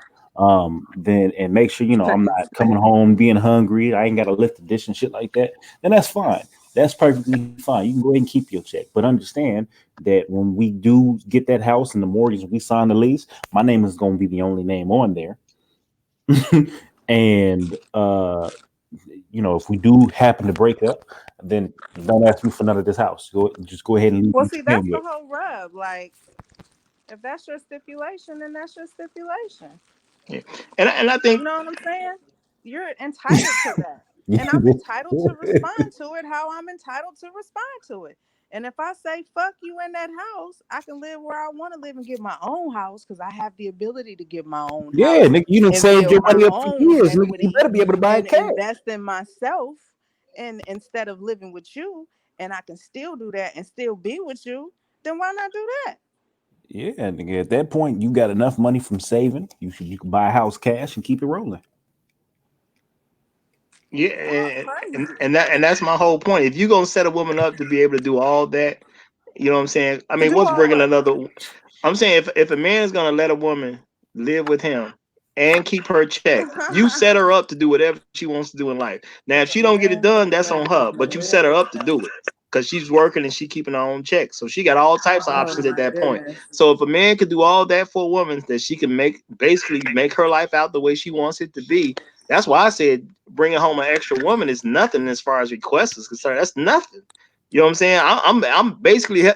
then and make sure I'm not coming home being hungry. I ain't got to lift the dish and shit like that. Then that's fine. That's perfectly fine. You can go ahead and keep your check, but understand that when we do get that house and the mortgage, we sign the lease, my name is going to be the only name on there. And if we do happen to break up, then don't ask me for none of this house. Just go ahead and leave Well, what see, you can that's with. the whole rub. Like, if that's your stipulation, then that's your stipulation. Yeah. And I think You know what I'm saying? You're entitled to that. And I'm entitled to respond to it how I'm entitled to respond to it. And if I say fuck you in that house, I can live where I want to live and get my own house because I have the ability to get my own Yeah, house nigga, you done and saved build your my money up for own years, nigga. You equity better be able to buy a and cash. invest in myself and instead of living with you, and I can still do that and still be with you, then why not do that? Yeah, nigga. At that point, you got enough money from saving. You can buy a house cash and keep it rolling. yeah, Well, and that's my whole point. If you're gonna set a woman up to be able to do all that, you know what I'm saying? I to mean, do what's all bringing what? another? I'm saying if a man is gonna let a woman live with him and keep her check, you set her up to do whatever she wants to do in life. Now, if she don't get it done, that's on her. But you set her up to do it because she's working and she keeping her own check. So she got all types of Oh options at my that point. goodness. So if a man could do all that for a woman, that she can basically make her life out the way she wants it to be. That's why I said bringing home an extra woman is nothing as far as requests is concerned. That's nothing. You know what I'm saying? I'm basically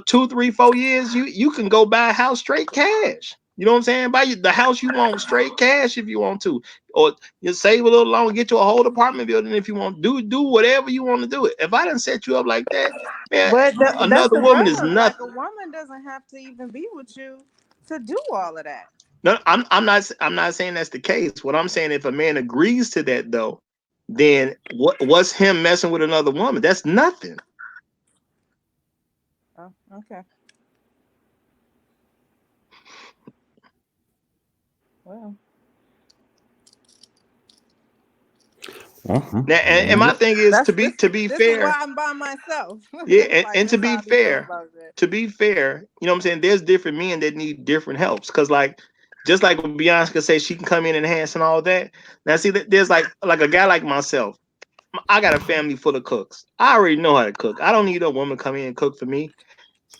2, 3, 4 years, you can go buy a house straight cash. You know what I'm saying? Buy the house you want straight cash if you want to, or you save a little longer, get you a whole apartment building if you want. Do whatever you want to do. It. If I didn't set you up like that, man, But that's another the woman is rub. Like a nothing. woman doesn't have to even be with you to do all of that. No, I'm not saying that's the case. What I'm saying, if a man agrees to that though, then what's him messing with another woman? That's nothing. Oh, okay. Well, Now, and my Yep. thing is that's to be this is fair. why I'm by myself. Yeah, Like and to this be how I be feeling fair, about it. you know what I'm saying? There's different men that need different helps. Cause like just like when Beyonce could say she can come in and enhance and all that. Now see there's like a guy like myself. I got a family full of cooks. I already know how to cook. I don't need a woman to come in and cook for me.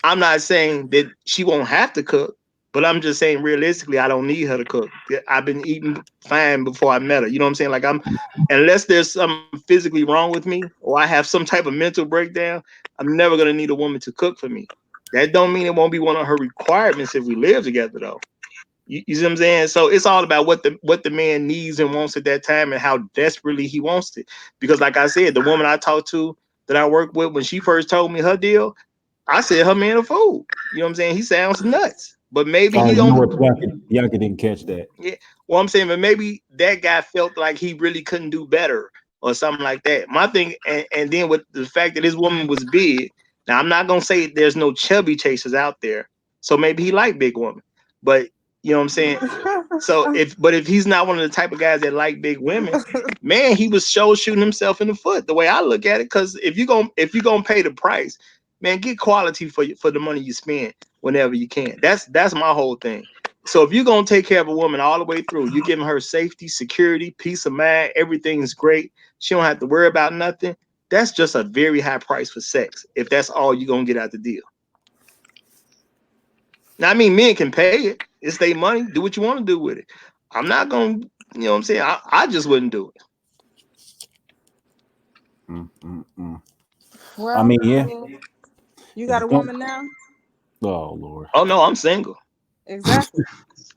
I'm not saying that she won't have to cook, but I'm just saying realistically, I don't need her to cook. I've been eating fine before I met her. You know what I'm saying? Like unless there's something physically wrong with me or I have some type of mental breakdown, I'm never gonna need a woman to cook for me. That don't mean it won't be one of her requirements if we live together though. You see what I'm saying? So it's all about what the man needs and wants at that time and how desperately he wants it. Because like I said, the woman I talked to that I worked with when she first told me her deal, I said her man a fool. You know what I'm saying? He sounds nuts. But maybe Oh, he you know don't. what? Bianca didn't catch that. Yeah. Well, I'm saying, but maybe that guy felt like he really couldn't do better or something like that. My thing, and then with the fact that this woman was big. Now I'm not gonna say there's no chubby chasers out there. So maybe he liked big women. But you know what I'm saying? So if he's not one of the type of guys that like big women, man, he was show shooting himself in the foot. The way I look at it, because if you gonna pay the price, man, get quality for the money you spend whenever you can. That's my whole thing. So if you're gonna take care of a woman all the way through, you're giving her safety, security, peace of mind, everything's great. She don't have to worry about nothing. That's just a very high price for sex. If that's all you're gonna get out the deal. Now, I mean, men can pay it. It's their money. Do what you want to do with it. I'm not gonna, you know what I'm saying? I just wouldn't do it. Mm, mm, mm. I Well, mean, yeah. you At got the a point. woman now? Oh Lord. Oh no, I'm single. Exactly.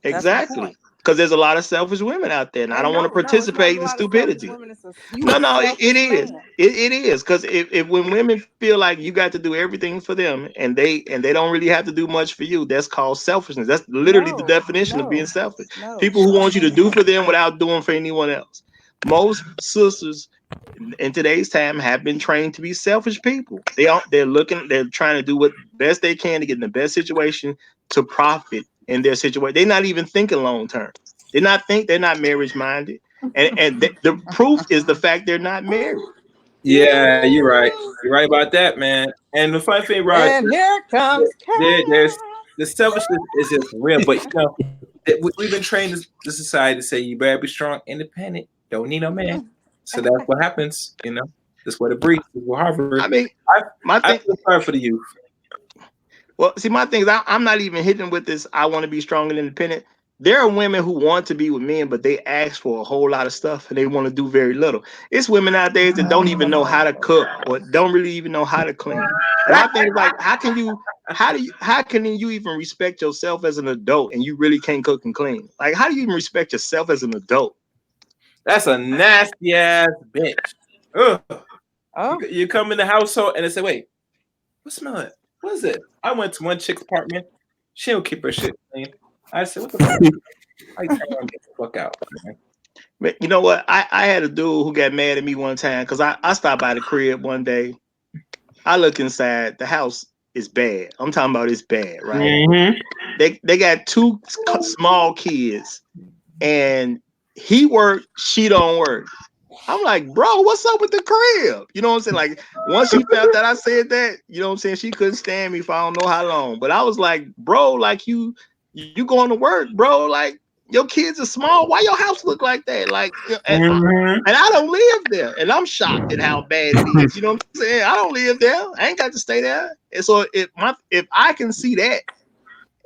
That's my Exactly. point. because there's a lot of selfish women out there, and I don't want to participate in stupidity. No, it is. It is, because if when women feel like you got to do everything for them, and they don't really have to do much for you, that's called selfishness. That's literally the definition of being selfish. People who want you to do for them without doing for anyone else. Most sisters in today's time have been trained to be selfish people. They're trying to do what best they can to get in the best situation to profit in their situation. They're not even thinking long term. They're not marriage minded. And the proof is the fact they're not married. Yeah, you're right. You're right about that, man. And the funny thing, Rod, And here comes there's the selfishness is just real. But we've been trained the society to say you better be strong, independent, don't need no man. So that's what happens. That's what it breeds. Harvard. I mean, I feel sorry for the youth. Well, see, my thing is, I'm not even hitting with this. I want to be strong and independent. There are women who want to be with men, but they ask for a whole lot of stuff and they want to do very little. It's women nowadays that don't even know how to cook or don't really even know how to clean. And my thing is like, how can you even respect yourself as an adult and you really can't cook and clean? Like, how do you even respect yourself as an adult? That's a nasty ass bitch. Ugh. Oh. You come in the household and they say, "Wait, what smell it? What is it?" I went to one chick's apartment. She don't keep her shit clean. I said, "What the fuck?" I tell her to get the fuck out. Man. But you know what? I had a dude who got mad at me one time because I stopped by the crib one day. I look inside. The house is bad. I'm talking about it's bad, right? Mm-hmm. They got two small kids, and he work, she don't work. I'm like, bro, what's up with the crib? You know what I'm saying? Like, once she felt that I said that, you know what I'm saying, she couldn't stand me for I don't know how long. But I was like, bro, like you going to work, bro. Like, your kids are small. Why your house look like that? Like, and I don't live there. And I'm shocked at how bad it is. You know what I'm saying? I don't live there. I ain't got to stay there. And so if I can see that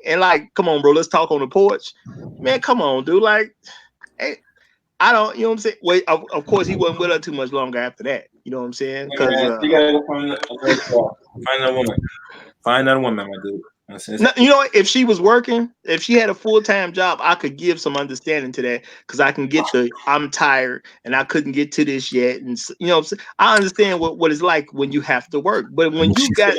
and like, come on, bro, let's talk on the porch. Man, come on, dude. Like, hey, I don't, you know what I'm saying? Wait, of course, he wasn't with her too much longer after that. You know what I'm saying? Because you gotta go find a woman. Find another woman, my dude. No, you know, if she was working, if she had a full-time job, I could give some understanding to that because I can get I'm tired and I couldn't get to this yet. And, you know, I understand what it's like when you have to work. But when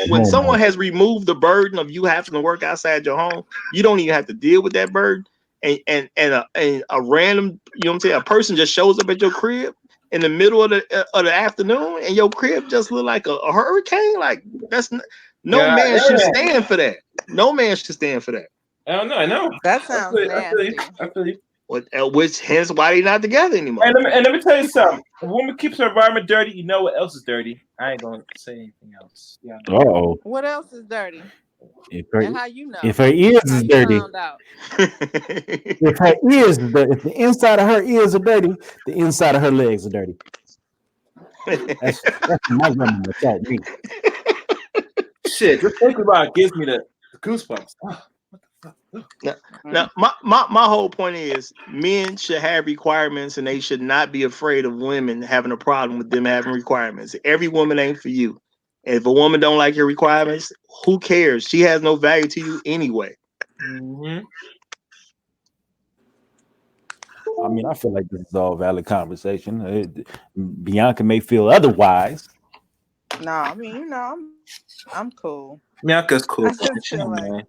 when someone has removed the burden of you having to work outside your home, you don't even have to deal with that burden. And a random, you know what I'm saying, a person just shows up at your crib in the middle of the afternoon and your crib just look like a hurricane. Like, that's no man should stand for that. No man should stand for that. I know. That sounds nasty. I feel you. Which hence why they're not together anymore. And let me tell you something. If a woman keeps her environment dirty, you know what else is dirty. I ain't gonna say anything else. Yeah. What else is dirty? And how you know? If her ears is dirty. If the inside of her ears are dirty, the inside of her legs are dirty. That's my grandmother taught me. Shit, just thinking about it gives me the goosebumps. Oh, what the fuck? Now, my whole point is men should have requirements and they should not be afraid of women having a problem with them having requirements. Every woman ain't for you. And if a woman don't like your requirements, who cares? She has no value to you anyway. Mm-hmm. I mean, I feel like this is all valid conversation. Bianca may feel otherwise. No, I mean, you know, I'm cool. Bianca's cool. I just feel like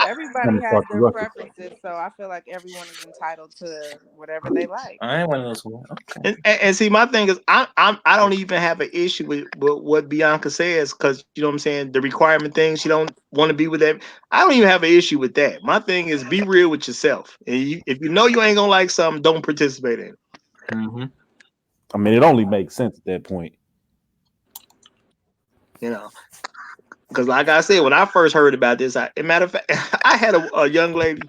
everybody has their preferences, so I feel like everyone is entitled to whatever they like. I ain't one of those. Okay. And see, my thing is, I don't even have an issue with what Bianca says because you know what I'm saying. The requirement thing, she don't want to be with that. I don't even have an issue with that. My thing is, be real with yourself. And if you know you ain't gonna like something, don't participate in it. Mm-hmm. I mean, it only makes sense at that point. You know. Because like I said, when I first heard about this, matter of fact, I had a young lady,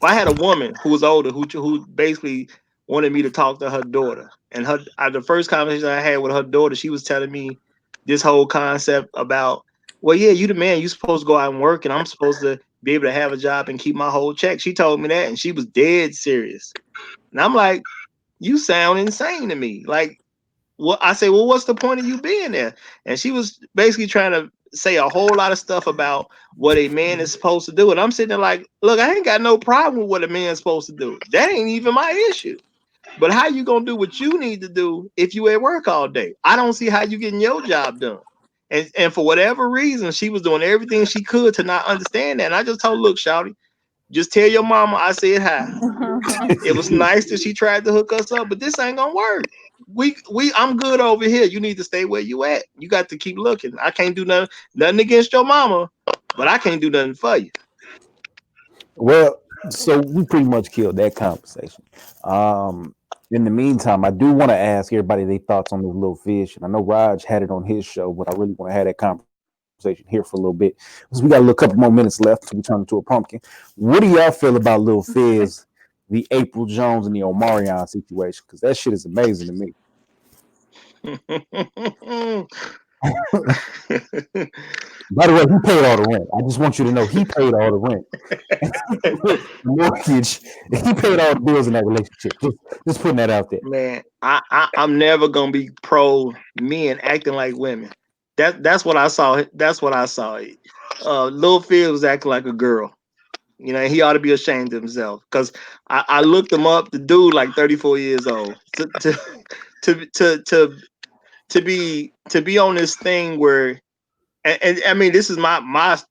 I had a woman who was older who basically wanted me to talk to her daughter. And the first conversation I had with her daughter, she was telling me this whole concept about, well, yeah, you the man, you supposed to go out and work, and I'm supposed to be able to have a job and keep my whole check. She told me that, and she was dead serious. And I'm like, you sound insane to me. Like, I say, well, what's the point of you being there? And she was basically trying to say a whole lot of stuff about what a man is supposed to do. And I'm sitting there like, look, I ain't got no problem with what a man's supposed to do. That ain't even my issue. But how you gonna do what you need to do if you at work all day? I don't see how you getting your job done. And for whatever reason, she was doing everything she could to not understand that. And I just told her, look, Shouty, just tell your mama I said hi. It was nice that she tried to hook us up, but this ain't gonna work. I'm good over here. You need to stay where you at. You got to keep looking. I can't do nothing against your mama, but I can't do nothing for you. Well, so we pretty much killed that conversation. Um, in the meantime, I do want to ask everybody their thoughts on this little fish, and I know Raj had it on his show, but I really want to have that conversation here for a little bit because we got a little couple more minutes left till we turn into a pumpkin. What do y'all feel about Lil Fizz, the April Jones, and the Omarion situation? Because that shit is amazing to me. By the way, he paid all the rent. I just want you to know he paid all the rent, the mortgage. He paid all the bills in that relationship. Just putting that out there. Man, I'm never gonna be pro men acting like women. That's what I saw. That's what I saw. Lil Phil was acting like a girl. You know, he ought to be ashamed of himself. Because I looked him up. The dude like 34 years old. To to to to be on this thing where and I mean this is my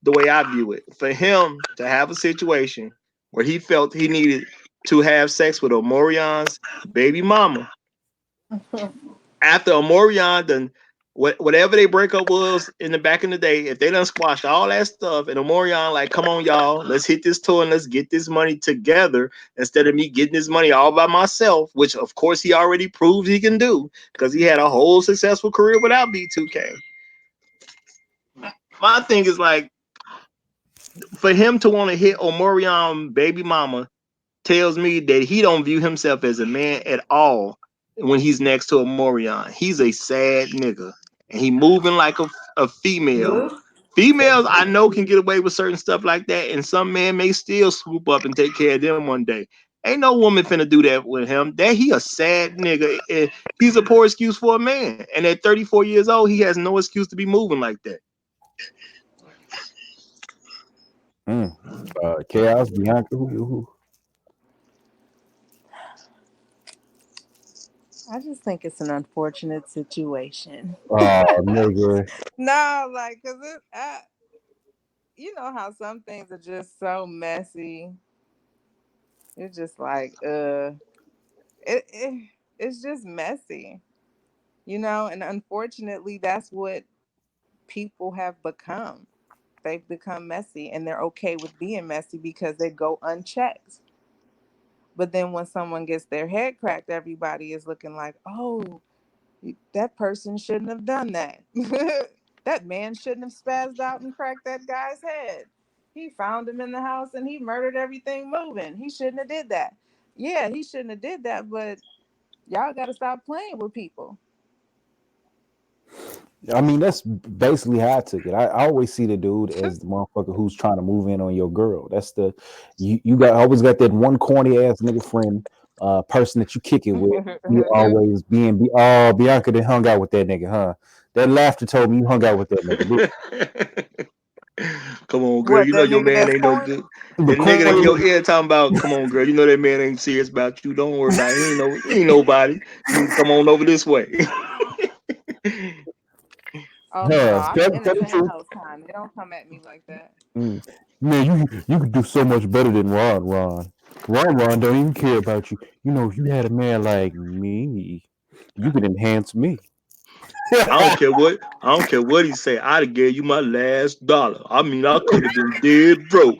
the way I view it. For him to have a situation where he felt he needed to have sex with Omarion's baby mama after Omarion done whatever they breakup was in the back in the day, if they done squashed all that stuff and Omarion like, come on, y'all, let's hit this tour and let's get this money together instead of me getting this money all by myself, which of course he already proved he can do because he had a whole successful career without B2K. My thing is like for him to want to hit Omarion baby mama tells me that he don't view himself as a man at all when he's next to Omarion. He's a sad nigga. And he moving like a female. Females I know can get away with certain stuff like that, and some man may still swoop up and take care of them one day. Ain't no woman finna do that with him. That he a sad nigga. And he's a poor excuse for a man. And at 34 years old, he has no excuse to be moving like that. Chaos, Bianca, who? I just think it's an unfortunate situation. Nigga. No, like, cause you know how some things are just so messy. It's just like, it's just messy, you know. And unfortunately, that's what people have become. They've become messy, and they're okay with being messy because they go unchecked. But then when someone gets their head cracked, everybody is looking like, oh, that person shouldn't have done that. That man shouldn't have spazzed out and cracked that guy's head. He found him in the house and he murdered everything moving. He shouldn't have did that. Yeah, he shouldn't have did that, but y'all got to stop playing with people. I mean, that's basically how I took it. I always see the dude as the motherfucker who's trying to move in on your girl. That's the you got always got that one corny ass nigga friend, person that you kick it with. You always being oh Bianca that hung out with that nigga, huh? That laughter told me you hung out with that nigga. Come on, girl. What, You know that your nigga man that's ain't no corny? good. The That nigga in corny, your ear talking about, come on, girl. You know that man ain't serious about you. Don't worry about it. He ain't nobody. You need to come on over this way. Oh no, huh? I'm the Tell the innocent truth. host kind. They don't come at me like that. Mm. Man, you could do so much better than Ron don't even care about you. You know, if you had a man like me, you could enhance me. I don't care what he say. I'd have gave you my last dollar. I mean, I could have been dead broke.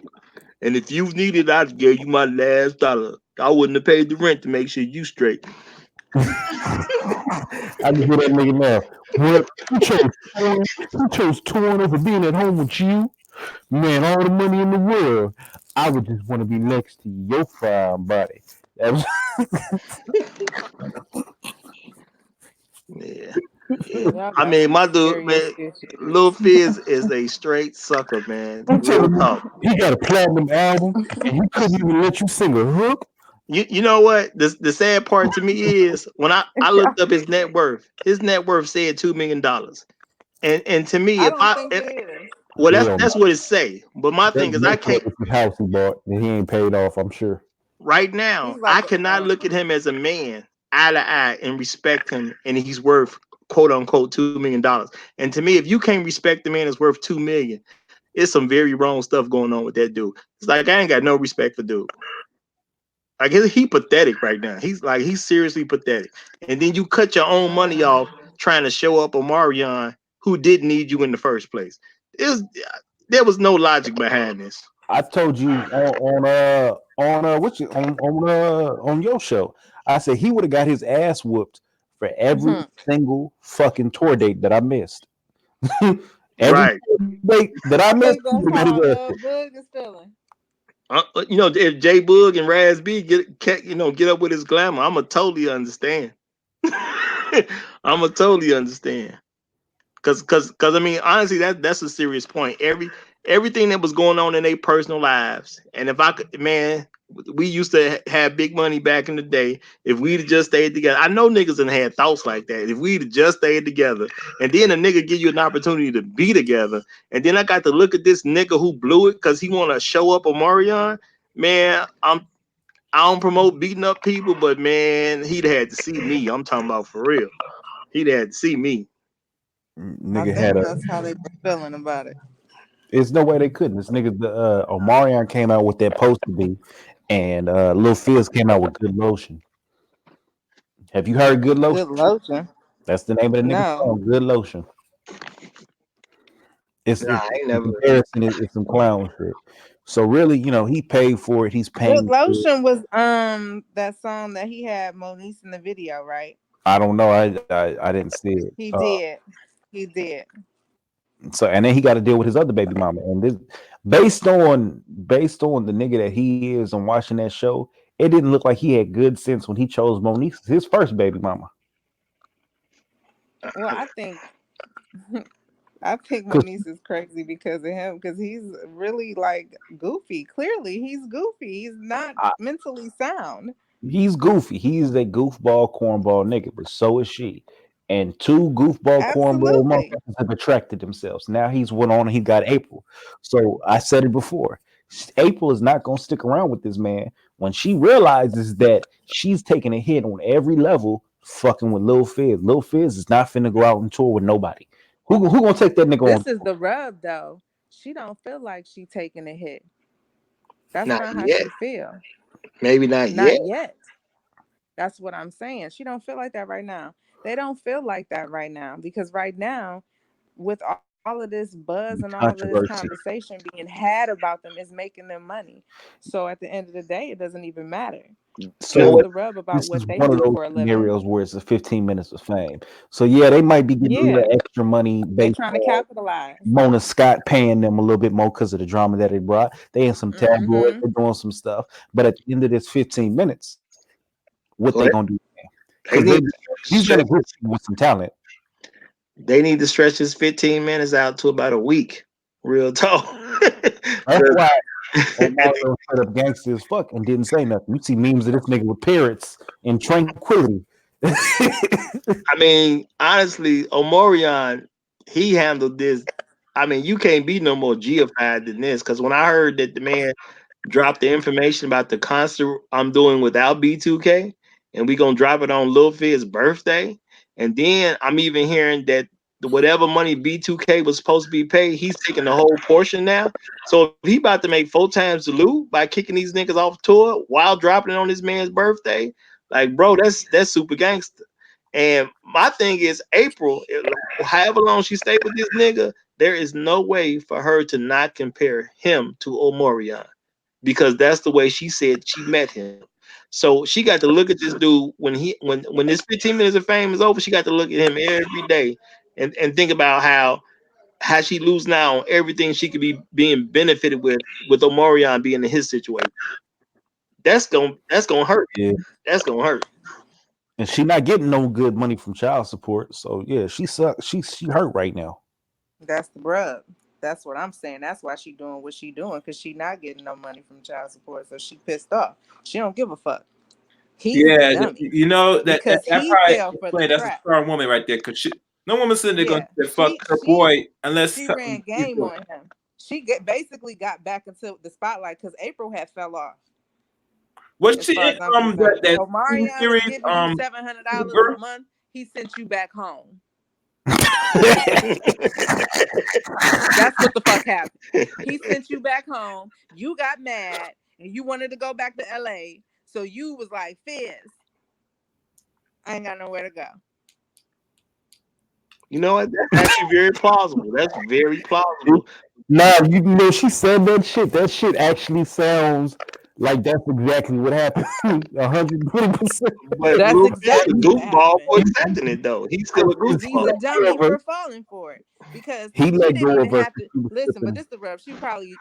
And if you needed, I'd gave you my last dollar. I wouldn't have paid the rent to make sure you straight. I can hear that nigga now. What? He chose touring over being at home with you? Man, all the money in the world. I would just want to be next to your fine body. That was, Yeah. Yeah. Y'all I got mean, some my dude, serious man, Lil issues. Fizz is a straight sucker, man. you Real telling me talk. he got a platinum album and he couldn't even let you sing a hook? You know what? The sad part to me is when I looked up his net worth. His net worth said $2 million. And to me, I if don't I think it is. well, Hell that's no. what it say. But my That thing is, I next can't up is his house he bought that he ain't paid off, I'm sure. right He's now. like I cannot look at him as a man eye to eye and respect him, and he's worth quote unquote $2 million. And to me, if you can't respect the man that's worth 2 million, it's some very wrong stuff going on with that dude. It's like I ain't got no respect for dude. Like he pathetic right now. He's seriously pathetic. And then you cut your own money off trying to show up Omarion, who didn't need you in the first place. It was, there was no logic behind this. I told you on your show. I said he would have got his ass whooped for every Mhm. single fucking tour date that I missed. Every Right. tour date that I missed, Think he that's would have got his how ass whooped. Boog is feeling. If J Boog and Raz B get up with his glamour, I'ma totally understand. I'ma totally understand. Cause I mean honestly that's a serious point. Everything that was going on in their personal lives, and if I could, man, we used to have big money back in the day. If we'd have just stayed together, I know niggas and had thoughts like that. If we'd have just stayed together, and then a nigga give you an opportunity to be together, and then I got to look at this nigga who blew it because he want to show up on Marion, man. I don't promote beating up people, but man, he'd had to see me. I'm talking about for real. He'd had to see me. I Nigga had think a. that's how they were feeling about it. There's no way they couldn't. This nigga, the Omarion came out with that post to be, and Lil Fizz came out with Good Lotion. Have you heard Good Lotion? Good lotion. That's the name of the nigga No. song, Good Lotion. Nah, It's I ain't in never. comparison, it's some clown shit. So really, he paid for it. He's Good paying for it. lotion was that song that he had Moniece in the video, right? I don't know. I didn't see it. He did. He did. So and then he got to deal with his other baby mama. And this, based on the nigga that he is on watching that show, it didn't look like he had good sense when he chose Monique as his first baby mama. Well, I think Cause Moniece is crazy because of him, because he's really like goofy. Clearly, he's goofy. He's not mentally sound. he's goofy. He's a goofball, cornball nigga, but so is she. And two goofball, cornball Absolutely. motherfuckers have attracted themselves. Now he's went on and he got April. So I said it before. April is not gonna stick around with this man when she realizes that she's taking a hit on every level, fucking with Lil Fizz. Lil Fizz is not finna go out and tour with nobody. Who gonna take that nigga on? This is the rub, though. She don't feel like she taking a hit. That's Not not how yet. she feel. Maybe not yet. Not yet. That's what I'm saying. She don't feel like that right now. They don't feel like that right now because right now, with all of this buzz and all of this Controversy. conversation being had about them, is making them money. So at the end of the day, it doesn't even matter. You know That's So what? the rub about this what is they one of do those for a living. scenarios where it's a 15 minutes of fame. So yeah, they might be getting a Yeah, little extra money they based trying to on capitalize. Mona Scott paying them a little bit more because of the drama that they brought. They in some tabloids, Mm-hmm. they're doing some stuff. But at the end of this 15 minutes, what Well, they gonna do? they Because need to he's been stretch. a group with some talent. They need to stretch this 15 minutes out to about a week. Real talk. That's 'Cause- why Omar set up gangster as fuck and didn't say nothing. You see memes of this nigga with parrots in tranquility. I mean, honestly, Omarion, he handled this. I mean, you can't be no more Giified than this. Because when I heard that the man drop the information about the concert I'm doing without B2K, and we gonna drop it on Lil Fizz's birthday. And then I'm even hearing that whatever money B2K was supposed to be paid, he's taking the whole portion now. So if he about to make 4 times the loot by kicking these niggas off tour while dropping it on this man's birthday, like bro, that's super gangster. And my thing is April, however long she stayed with this nigga, there is no way for her to not compare him to Omarion because that's the way she said she met him. So she got to look at this dude when this 15 minutes of fame is over. She got to look at him every day and think about how she lose now on everything she could be being benefited with Omarion being in his situation. That's gonna hurt. Yeah. That's gonna hurt. And she not getting no good money from child support. So yeah, she sucks. She hurt right now. That's the rub. That's what I'm saying. That's why she doing what she doing, because she not getting no money from child support. So she pissed off. She don't give a fuck. He's the Yeah, dummy you know that because that he probably fell for the explained that's a trap. strong woman right there. Cause No woman sitting there going Yeah, to fuck her boy unless she something ran he's game doing. on him. Basically got back into the spotlight because April had fell off. Was As she far in as I'm concerned, that TV Omarion is series giving you $700 a Uber? month. He sent you back home. That's what the fuck happened. He sent you back home. You got mad and you wanted to go back to LA. So you was like, Fizz, I ain't got nowhere to go. You know what? That's actually very plausible. That's very plausible. Nah, you know, she said that shit. That shit actually sounds like that's exactly what happened. 120%. But That's Lil Fizz a exactly what goofball for happened. accepting it though. He's still a Because he's a goofball. dummy for falling for it. Because He she let didn't go of even her. have to listen. But this the rub. She probably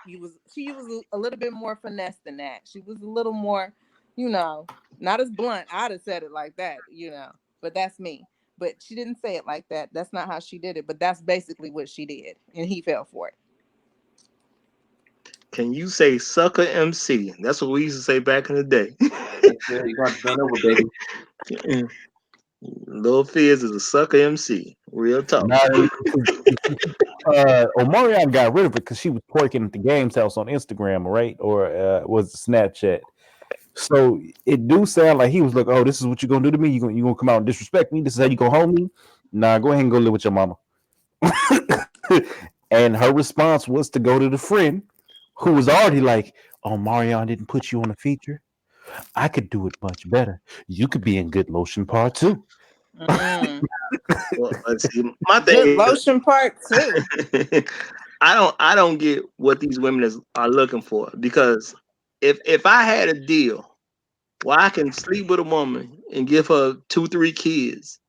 she was a little bit more finesse than that. She was a little more, not as blunt. I'd have said it like that, But that's me. But she didn't say it like that. That's not how she did it. But that's basically what she did, and he fell for it. Can you say sucker MC? That's what we used to say back in the day. You got to bend over, baby. Lil Fizz is a sucker MC. Real talk. Nah, Omarion got rid of it because she was twerking at the games house on Instagram, right? Or was it Snapchat? So it do sound like he was like, "Oh, this is what you're gonna do to me. You gonna come out and disrespect me? This is how you go home me? Nah, go ahead and go live with your mama." And her response was to go to the friend who was already like, "Oh, Marion didn't put you on a feature. I could do it much better. You could be in Good Lotion Part 2." Well, let's see. My thing Good is, Lotion Part 2. I don't get what these women are looking for, because if I had a deal where I can sleep with a woman and give her 2-3 kids,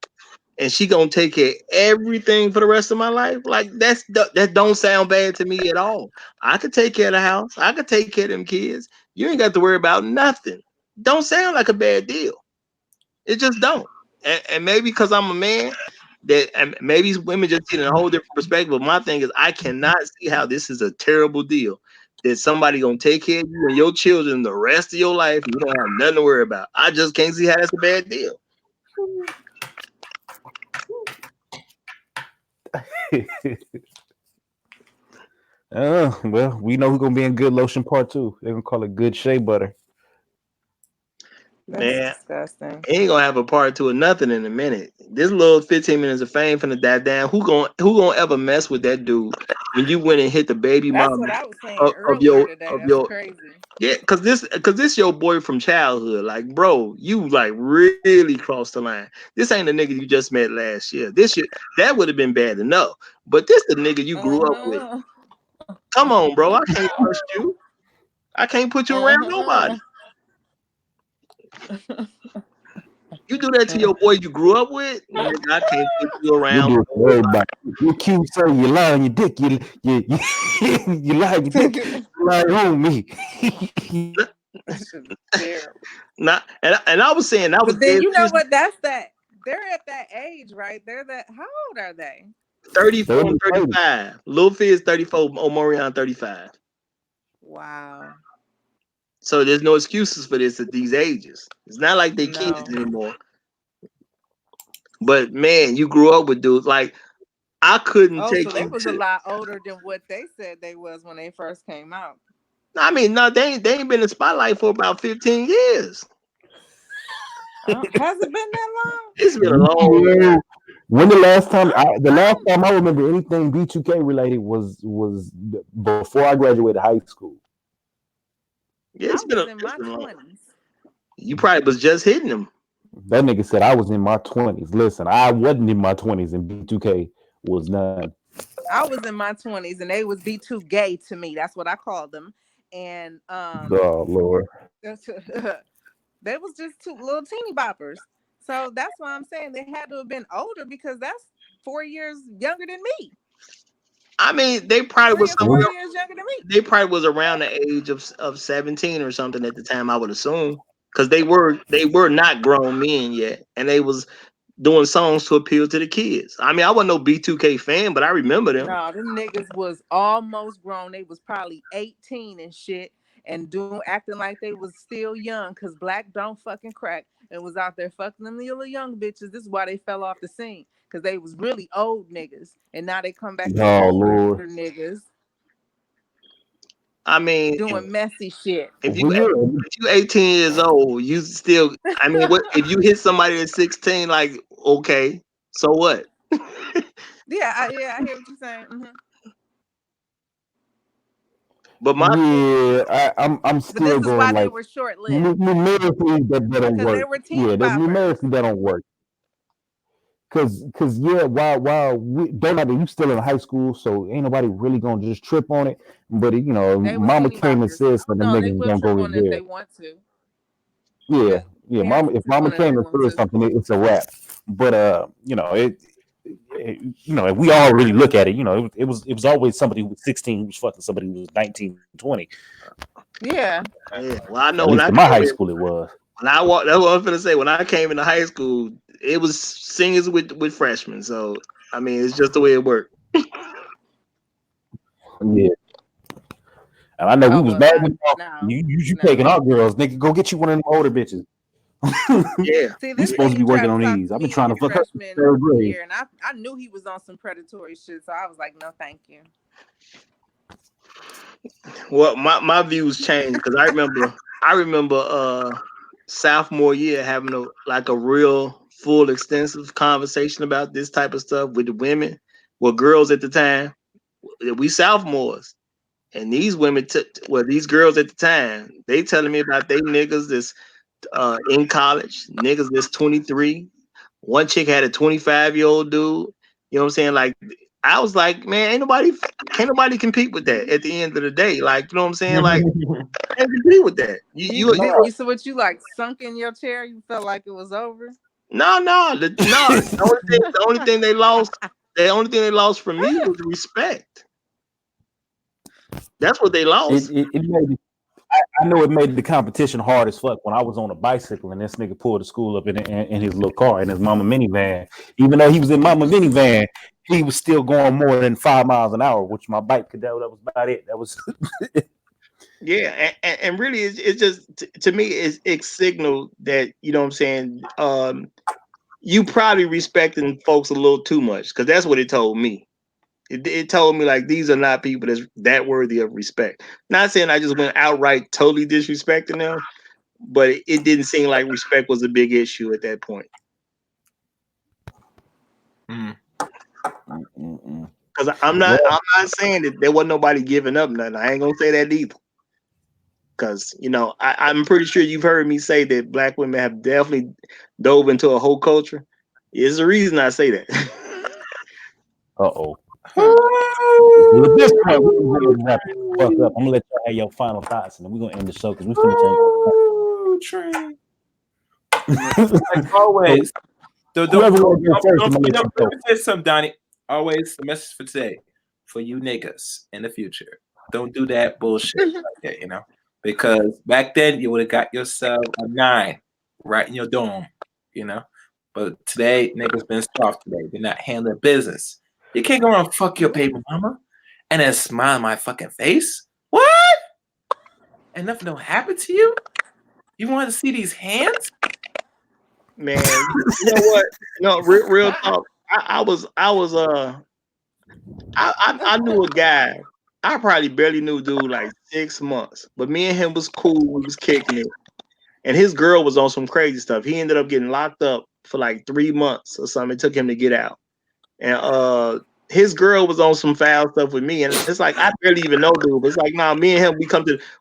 and she gonna take care of everything for the rest of my life, like that don't sound bad to me at all. I could take care of the house. I could take care of them kids. You ain't got to worry about nothing. Don't sound like a bad deal. It just don't. And maybe because I'm a man, that and maybe women just see it in a whole different perspective. But my thing is, I cannot see how this is a terrible deal. That somebody gonna take care of you and your children the rest of your life, and you don't have nothing to worry about. I just can't see how that's a bad deal. Well, we know who's gonna be in Good Lotion Part 2. They're gonna call it Good Shea Butter. That's Man, disgusting. ain't gonna have a part two of nothing in a minute. This little 15 minutes of fame finna die down. Who gonna ever mess with that dude when you went and hit the baby That's mama what I was saying of earlier your today. of That's your crazy. yeah, cause this your boy from childhood. Like, bro, you like really crossed the line. This ain't the nigga you just met last year. This shit that would have been bad enough. But this the nigga you grew up with. Uh-huh. Come on, bro. I can't trust you. I can't put you around Uh-huh. nobody. You do that to your boy you grew up with, nigga, I can't put you You around do it for nobody. everybody. You cute, sir. You lie on your dick. You you lie on your dick. You lie on me. That shit is terrible. Not, and I was saying, I was But then dead you know serious. what? That's that. They're at that age, right? They're that. How old are they? 34 30, and 35. Lil Fizz 34, Omarion 35. Wow. So there's no excuses for this at these ages. It's not like they kids No. anymore. But man, you grew up with dudes. Like, I couldn't Oh, so take they you was a to. lot older than what they said they was when they first came out. I mean, no, they ain't been in the spotlight for about 15 years. Has it been that long? It's been a long Yeah. time. When the I last don't. time I remember anything B2K related was before I graduated high school. Yeah, I was in it's my been long. 20s. You probably was just hitting them. That nigga said I was in my 20s. Listen, I wasn't in my 20s and B2K was none. I was in my 20s and they was be too gay to me. That's what I called them. And Oh Lord. they was just two little teeny boppers. So that's why I'm saying they had to have been older because that's 4 years younger than me. I mean, they probably Three was or four somewhere. years younger than me. They probably was around the age of 17 or something at the time. I would assume, because they were not grown men yet, and they was doing songs to appeal to the kids. I mean, I wasn't no B2K fan, but I remember them. No, them niggas was almost grown. They was probably 18 and shit and doing acting like they was still young because black don't fucking crack. and was out there fucking them little young bitches. This is why they fell off the scene. Because they was really old niggas. And now they come back as Oh older Lord. niggas I mean, doing messy shit. if Well, yeah. you 18 years old, you still. I mean, what if you hit somebody at 16? Like, okay, so what? I hear what you're saying. But my I'm But still this is going why they like were short lived. numerically that don't Because they work. were Yeah, teen that boppers. numerically that don't work. Cause yeah, while we don't matter, you still in high school, so ain't nobody really gonna just trip on it. But They was mama teeny came and boppers. said something, No, they niggas will gonna trip go on it if there. they want to. Yeah, yeah. Parents Mama, will if trip mama on it if came they and want said to. something, it's a wrap. But if we all really look at it, it was always somebody who was 16 who was fucking somebody who was 19, 20. Yeah. yeah, well, I know At when least I in my came high in, school, it was. when I walked. That's what I was gonna say. When I came into high school, it was singers with freshmen. So I mean, it's just the way it worked. Yeah, and I know we Oh was well, mad not when now. you taking No. our girls, nigga. Go get you one of them older bitches. Yeah, See, We this supposed to be nigga working tried to on talk these. to I've been me trying in to his fuck up freshman third grade. year, and I knew he was on some predatory shit, so I was like, no, thank you. well, my views changed because I remember sophomore year having a real full extensive conversation about this type of stuff with the women, well, girls at the time. We sophomores, and these women these girls at the time, they telling me about they niggas that's in college, niggas that's 23. One chick had a 25-year-old dude. You know what I'm saying? Like, I was like, man, can't nobody compete with that at the end of the day. Like, you know what I'm saying? Like, can't compete with that. You so what you like sunk in your chair? You felt like it was over? No. The only thing they lost from me was respect. That's what they lost. It made I know it made the competition hard as fuck when I was on a bicycle and this nigga pulled the school up in his little car in his mama minivan. Even though he was in mama minivan, he was still going more than 5 miles an hour, which my bike could. That was about it. That was Yeah, and really, it's just to me, it's signal that you know what I'm saying. You probably respecting folks a little too much because that's what it told me. It told me like these are not people that's that worthy of respect. Not saying I just went outright totally disrespecting them, but it didn't seem like respect was a big issue at that point. Because I'm well, not saying that there wasn't nobody giving up nothing. I ain't gonna say that either. Because I'm pretty sure you've heard me say that black women have definitely dove into a whole culture. It's the reason I say that. uh-oh. Well, at this point, we're gonna go ahead and wrap it the fuck up. I'm gonna let y'all have your final thoughts, and then we're gonna end the show because we're finna change. Ooh, train. Like always, Whoever want to go first, I'm gonna let you let go. me say something, Donnie. Always the message for today for you niggas in the future. Don't do that bullshit like that, because back then you would have got yourself a 9 right in your dome, you know. But today niggas been soft today. They're not handling business. You can't go around fuck your baby mama and then smile in my fucking face. What? And nothing don't happen to you? You want to see these hands? Man, you know what? No, real talk. I knew a guy. I probably barely knew dude like 6 months, but me and him was cool. We was kicking it, and his girl was on some crazy stuff. He ended up getting locked up for like 3 months or something. It took him to get out, and his girl was on some foul stuff with me, and it's like I barely even know dude. But it's like, nah, me and him,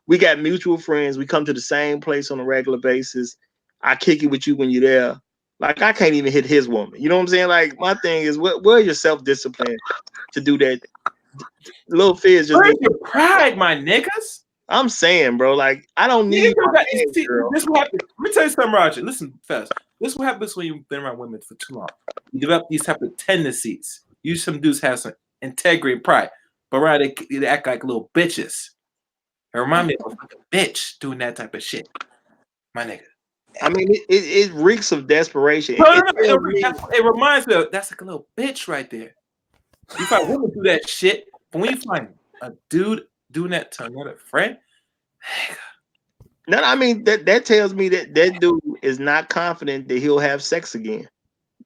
we got mutual friends. We come to the same place on a regular basis. I kick it with you when you're there. Like I can't even hit his woman. You know what I'm saying? Like my thing is, where's your self discipline to do that? Little Fizz just Where's did. your pride, my niggas? I'm saying, bro, like I don't need my man, girl. This what happens. Let me tell you something, Roger. Listen fast. This is what happens when you've been around women for too long. You develop these type of tendencies. You some dudes have some integrity and pride, but around they act like little bitches. It remind me of a fucking bitch doing that type of shit, my nigga. I mean, it reeks of desperation. No, no, It no. tells me, It reminds me of that's like a little bitch right there. You find women do that shit, but when you find a dude doing that to another friend, No, I mean that tells me that that dude is not confident that he'll have sex again.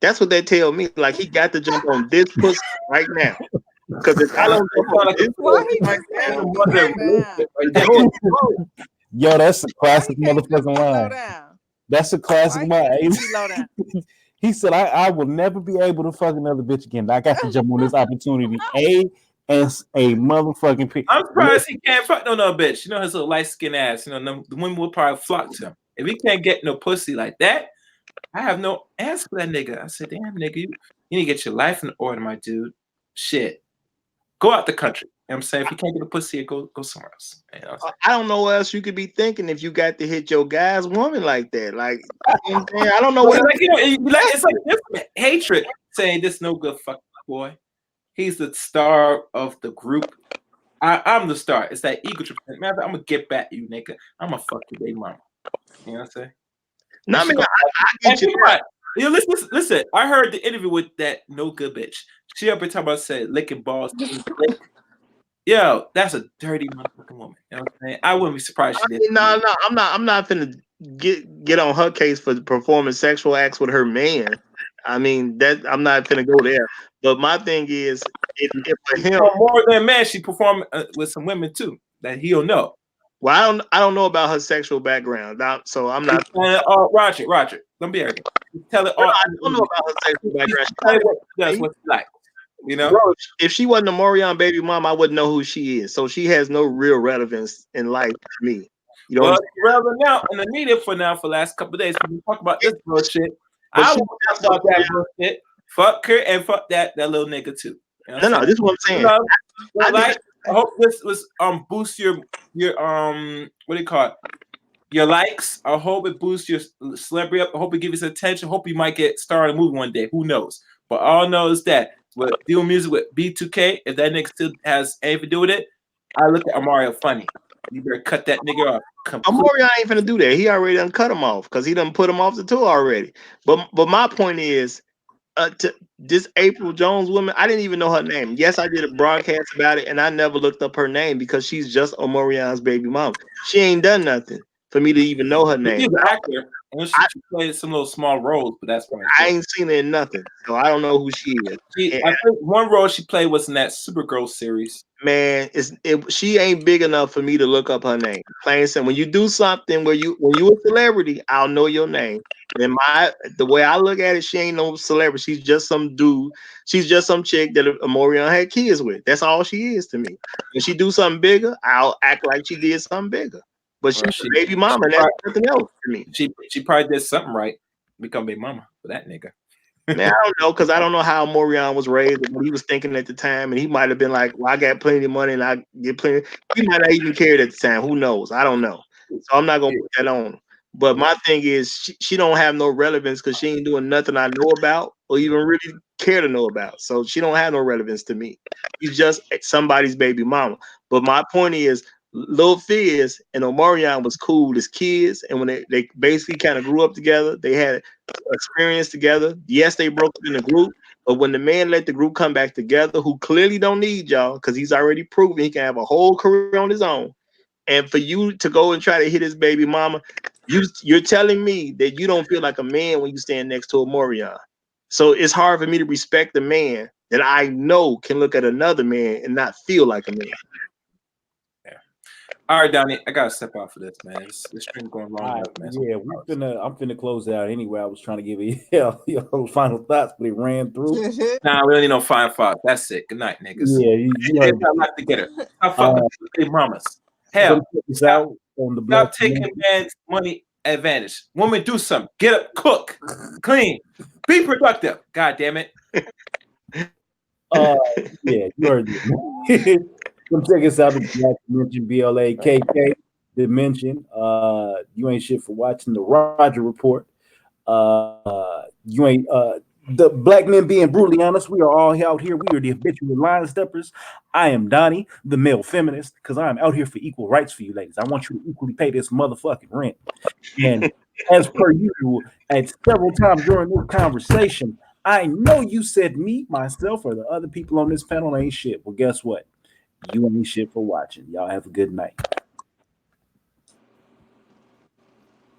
That's what that tell me. Like he got to jump on this pussy right now. Because if I don't jump on like this Why pussy he right just now, saying one that slow down? right the there. door is closed. Yo, that's a Why classic he can't just motherfucking be low line. down? That's a classic Why he line. can't just be low down? He said, I will never be able to fuck another bitch again. I got to jump on this opportunity. A motherfucking P. I'm surprised he can't fuck no bitch. You know his little light skin ass. You know the women will probably flock to him. If he can't get no pussy like that, I have no answer for that nigga. I said, damn nigga, you need to get your life in order, my dude. Shit, go out the country. You know what I'm saying? If you can't get a pussy, go somewhere else. You know what I'm saying? I don't know what else you could be thinking if you got to hit your guy's woman like that. Like, you know what I'm saying? I don't know But what else. like, you know, it's like different hatred saying this no good fuck boy. He's the star of the group. I'm the star. It's that ego trip. Man, I'm gonna get back you, nigga. I'm gonna fuck your baby mama. You know what I'm saying? No, I And she mean, go, I and get you. think about it. You know, listen. I heard the interview with that no good bitch. She up here talking about said licking balls. Yo, that's a dirty motherfucking woman. You know what I'm saying? I wouldn't be surprised I she did. mean, no, I'm not finna get on her case for performing sexual acts with her man. I mean, that I'm not finna go there. But my thing is, if for him, More than a man, she performed with some women too that he'll know. well, I don't know about her sexual background, so I'm not. Roger, don't be arrogant. Tell it No, all. I don't know about her sexual background. She Tell might her have what she does, been, what she like. You know. bro. If she wasn't a Morion baby mom, I wouldn't know who she is. So she has no real relevance in life to me. You know what Well, I'm it's relevant now in the media for the last couple of days. We talk about this bullshit. But I she won't talk just about that bullshit. Fuck her and fuck that little nigga too. You know what I'm no, saying? this is what I'm You saying. know, I but like, I hope this was boost your what do you call it? Your likes. I hope it boosts your celebrity up. I hope it gives you some attention. Hope you might get starred in a movie one day. Who knows? But all I know is that with doing music with B2K, if that nigga still has anything to do with it, I look at Mario funny. You better cut that nigga off completely. Amorion ain't finna do that. He already done cut him off because he done put him off the tour already. But my point is, to this April Jones woman, I didn't even know her name. Yes, I did a broadcast about it, and I never looked up her name because she's just Omorion's baby mom. She ain't done nothing for me to even know her name. She's an actor, and I, she played some little small roles, but that's why I ain't seen her in nothing, so I don't know who she is. I think one role she played was in that Supergirl series. Man, she ain't big enough for me to look up her name. Plain and simple. When you do something where when you a celebrity, I'll know your name. And the way I look at it, she ain't no celebrity. She's just some dude. She's just some chick that Amorion had kids with. That's all she is to me. When she do something bigger, I'll act like she did something bigger. But Well, she's a baby mama, and that's nothing else to me. She probably did something right, become a mama for that nigga. Man, I don't know because I don't know how Morion was raised and what he was thinking at the time, and he might have been like, "Well, I got plenty of money and I get plenty." He might not even cared at the time. Who knows? I don't know. So I'm not gonna put that on him. But my thing is, she don't have no relevance because she ain't doing nothing I know about or even really care to know about. So she don't have no relevance to me. She's just somebody's baby mama. But my point is, Lil Fizz and Omarion was cool as kids, and when they basically kind of grew up together, they had experience together. Yes, they broke up in a group, but when the man let the group come back together, who clearly don't need y'all because he's already proven he can have a whole career on his own, and for you to go and try to hit his baby mama, you're telling me that you don't feel like a man when you stand next to a Morion. So it's hard for me to respect a man that I know can look at another man and not feel like a man. All right, Donnie, I gotta step out for this, man. This stream going long enough, man. Yeah, I'm finna close it out anyway. I was trying to give you your final thoughts, but it ran through. Nah, we don't need no fine five. That's it. Good night, niggas. Yeah, you heard Got a lot to get her. Stop fucking their mamas. Hell, out on the stop taking man's money advantage. Woman, do something. Get up, cook, clean, be productive. God damn it. Yeah, you heard it. Come check us out at Black Dimension BLAKK Dimension. You ain't shit for watching the Roger Report. You ain't the black men being brutally honest. We are all out here. We are the habitual line steppers. I am Donnie, the male feminist, because I'm out here for equal rights for you ladies. I want you to equally pay this motherfucking rent. And as per usual, at several times during this conversation, I know you said me, myself, or the other people on this panel ain't shit. Well, guess what? You ain't shit for watching. Y'all have a good night.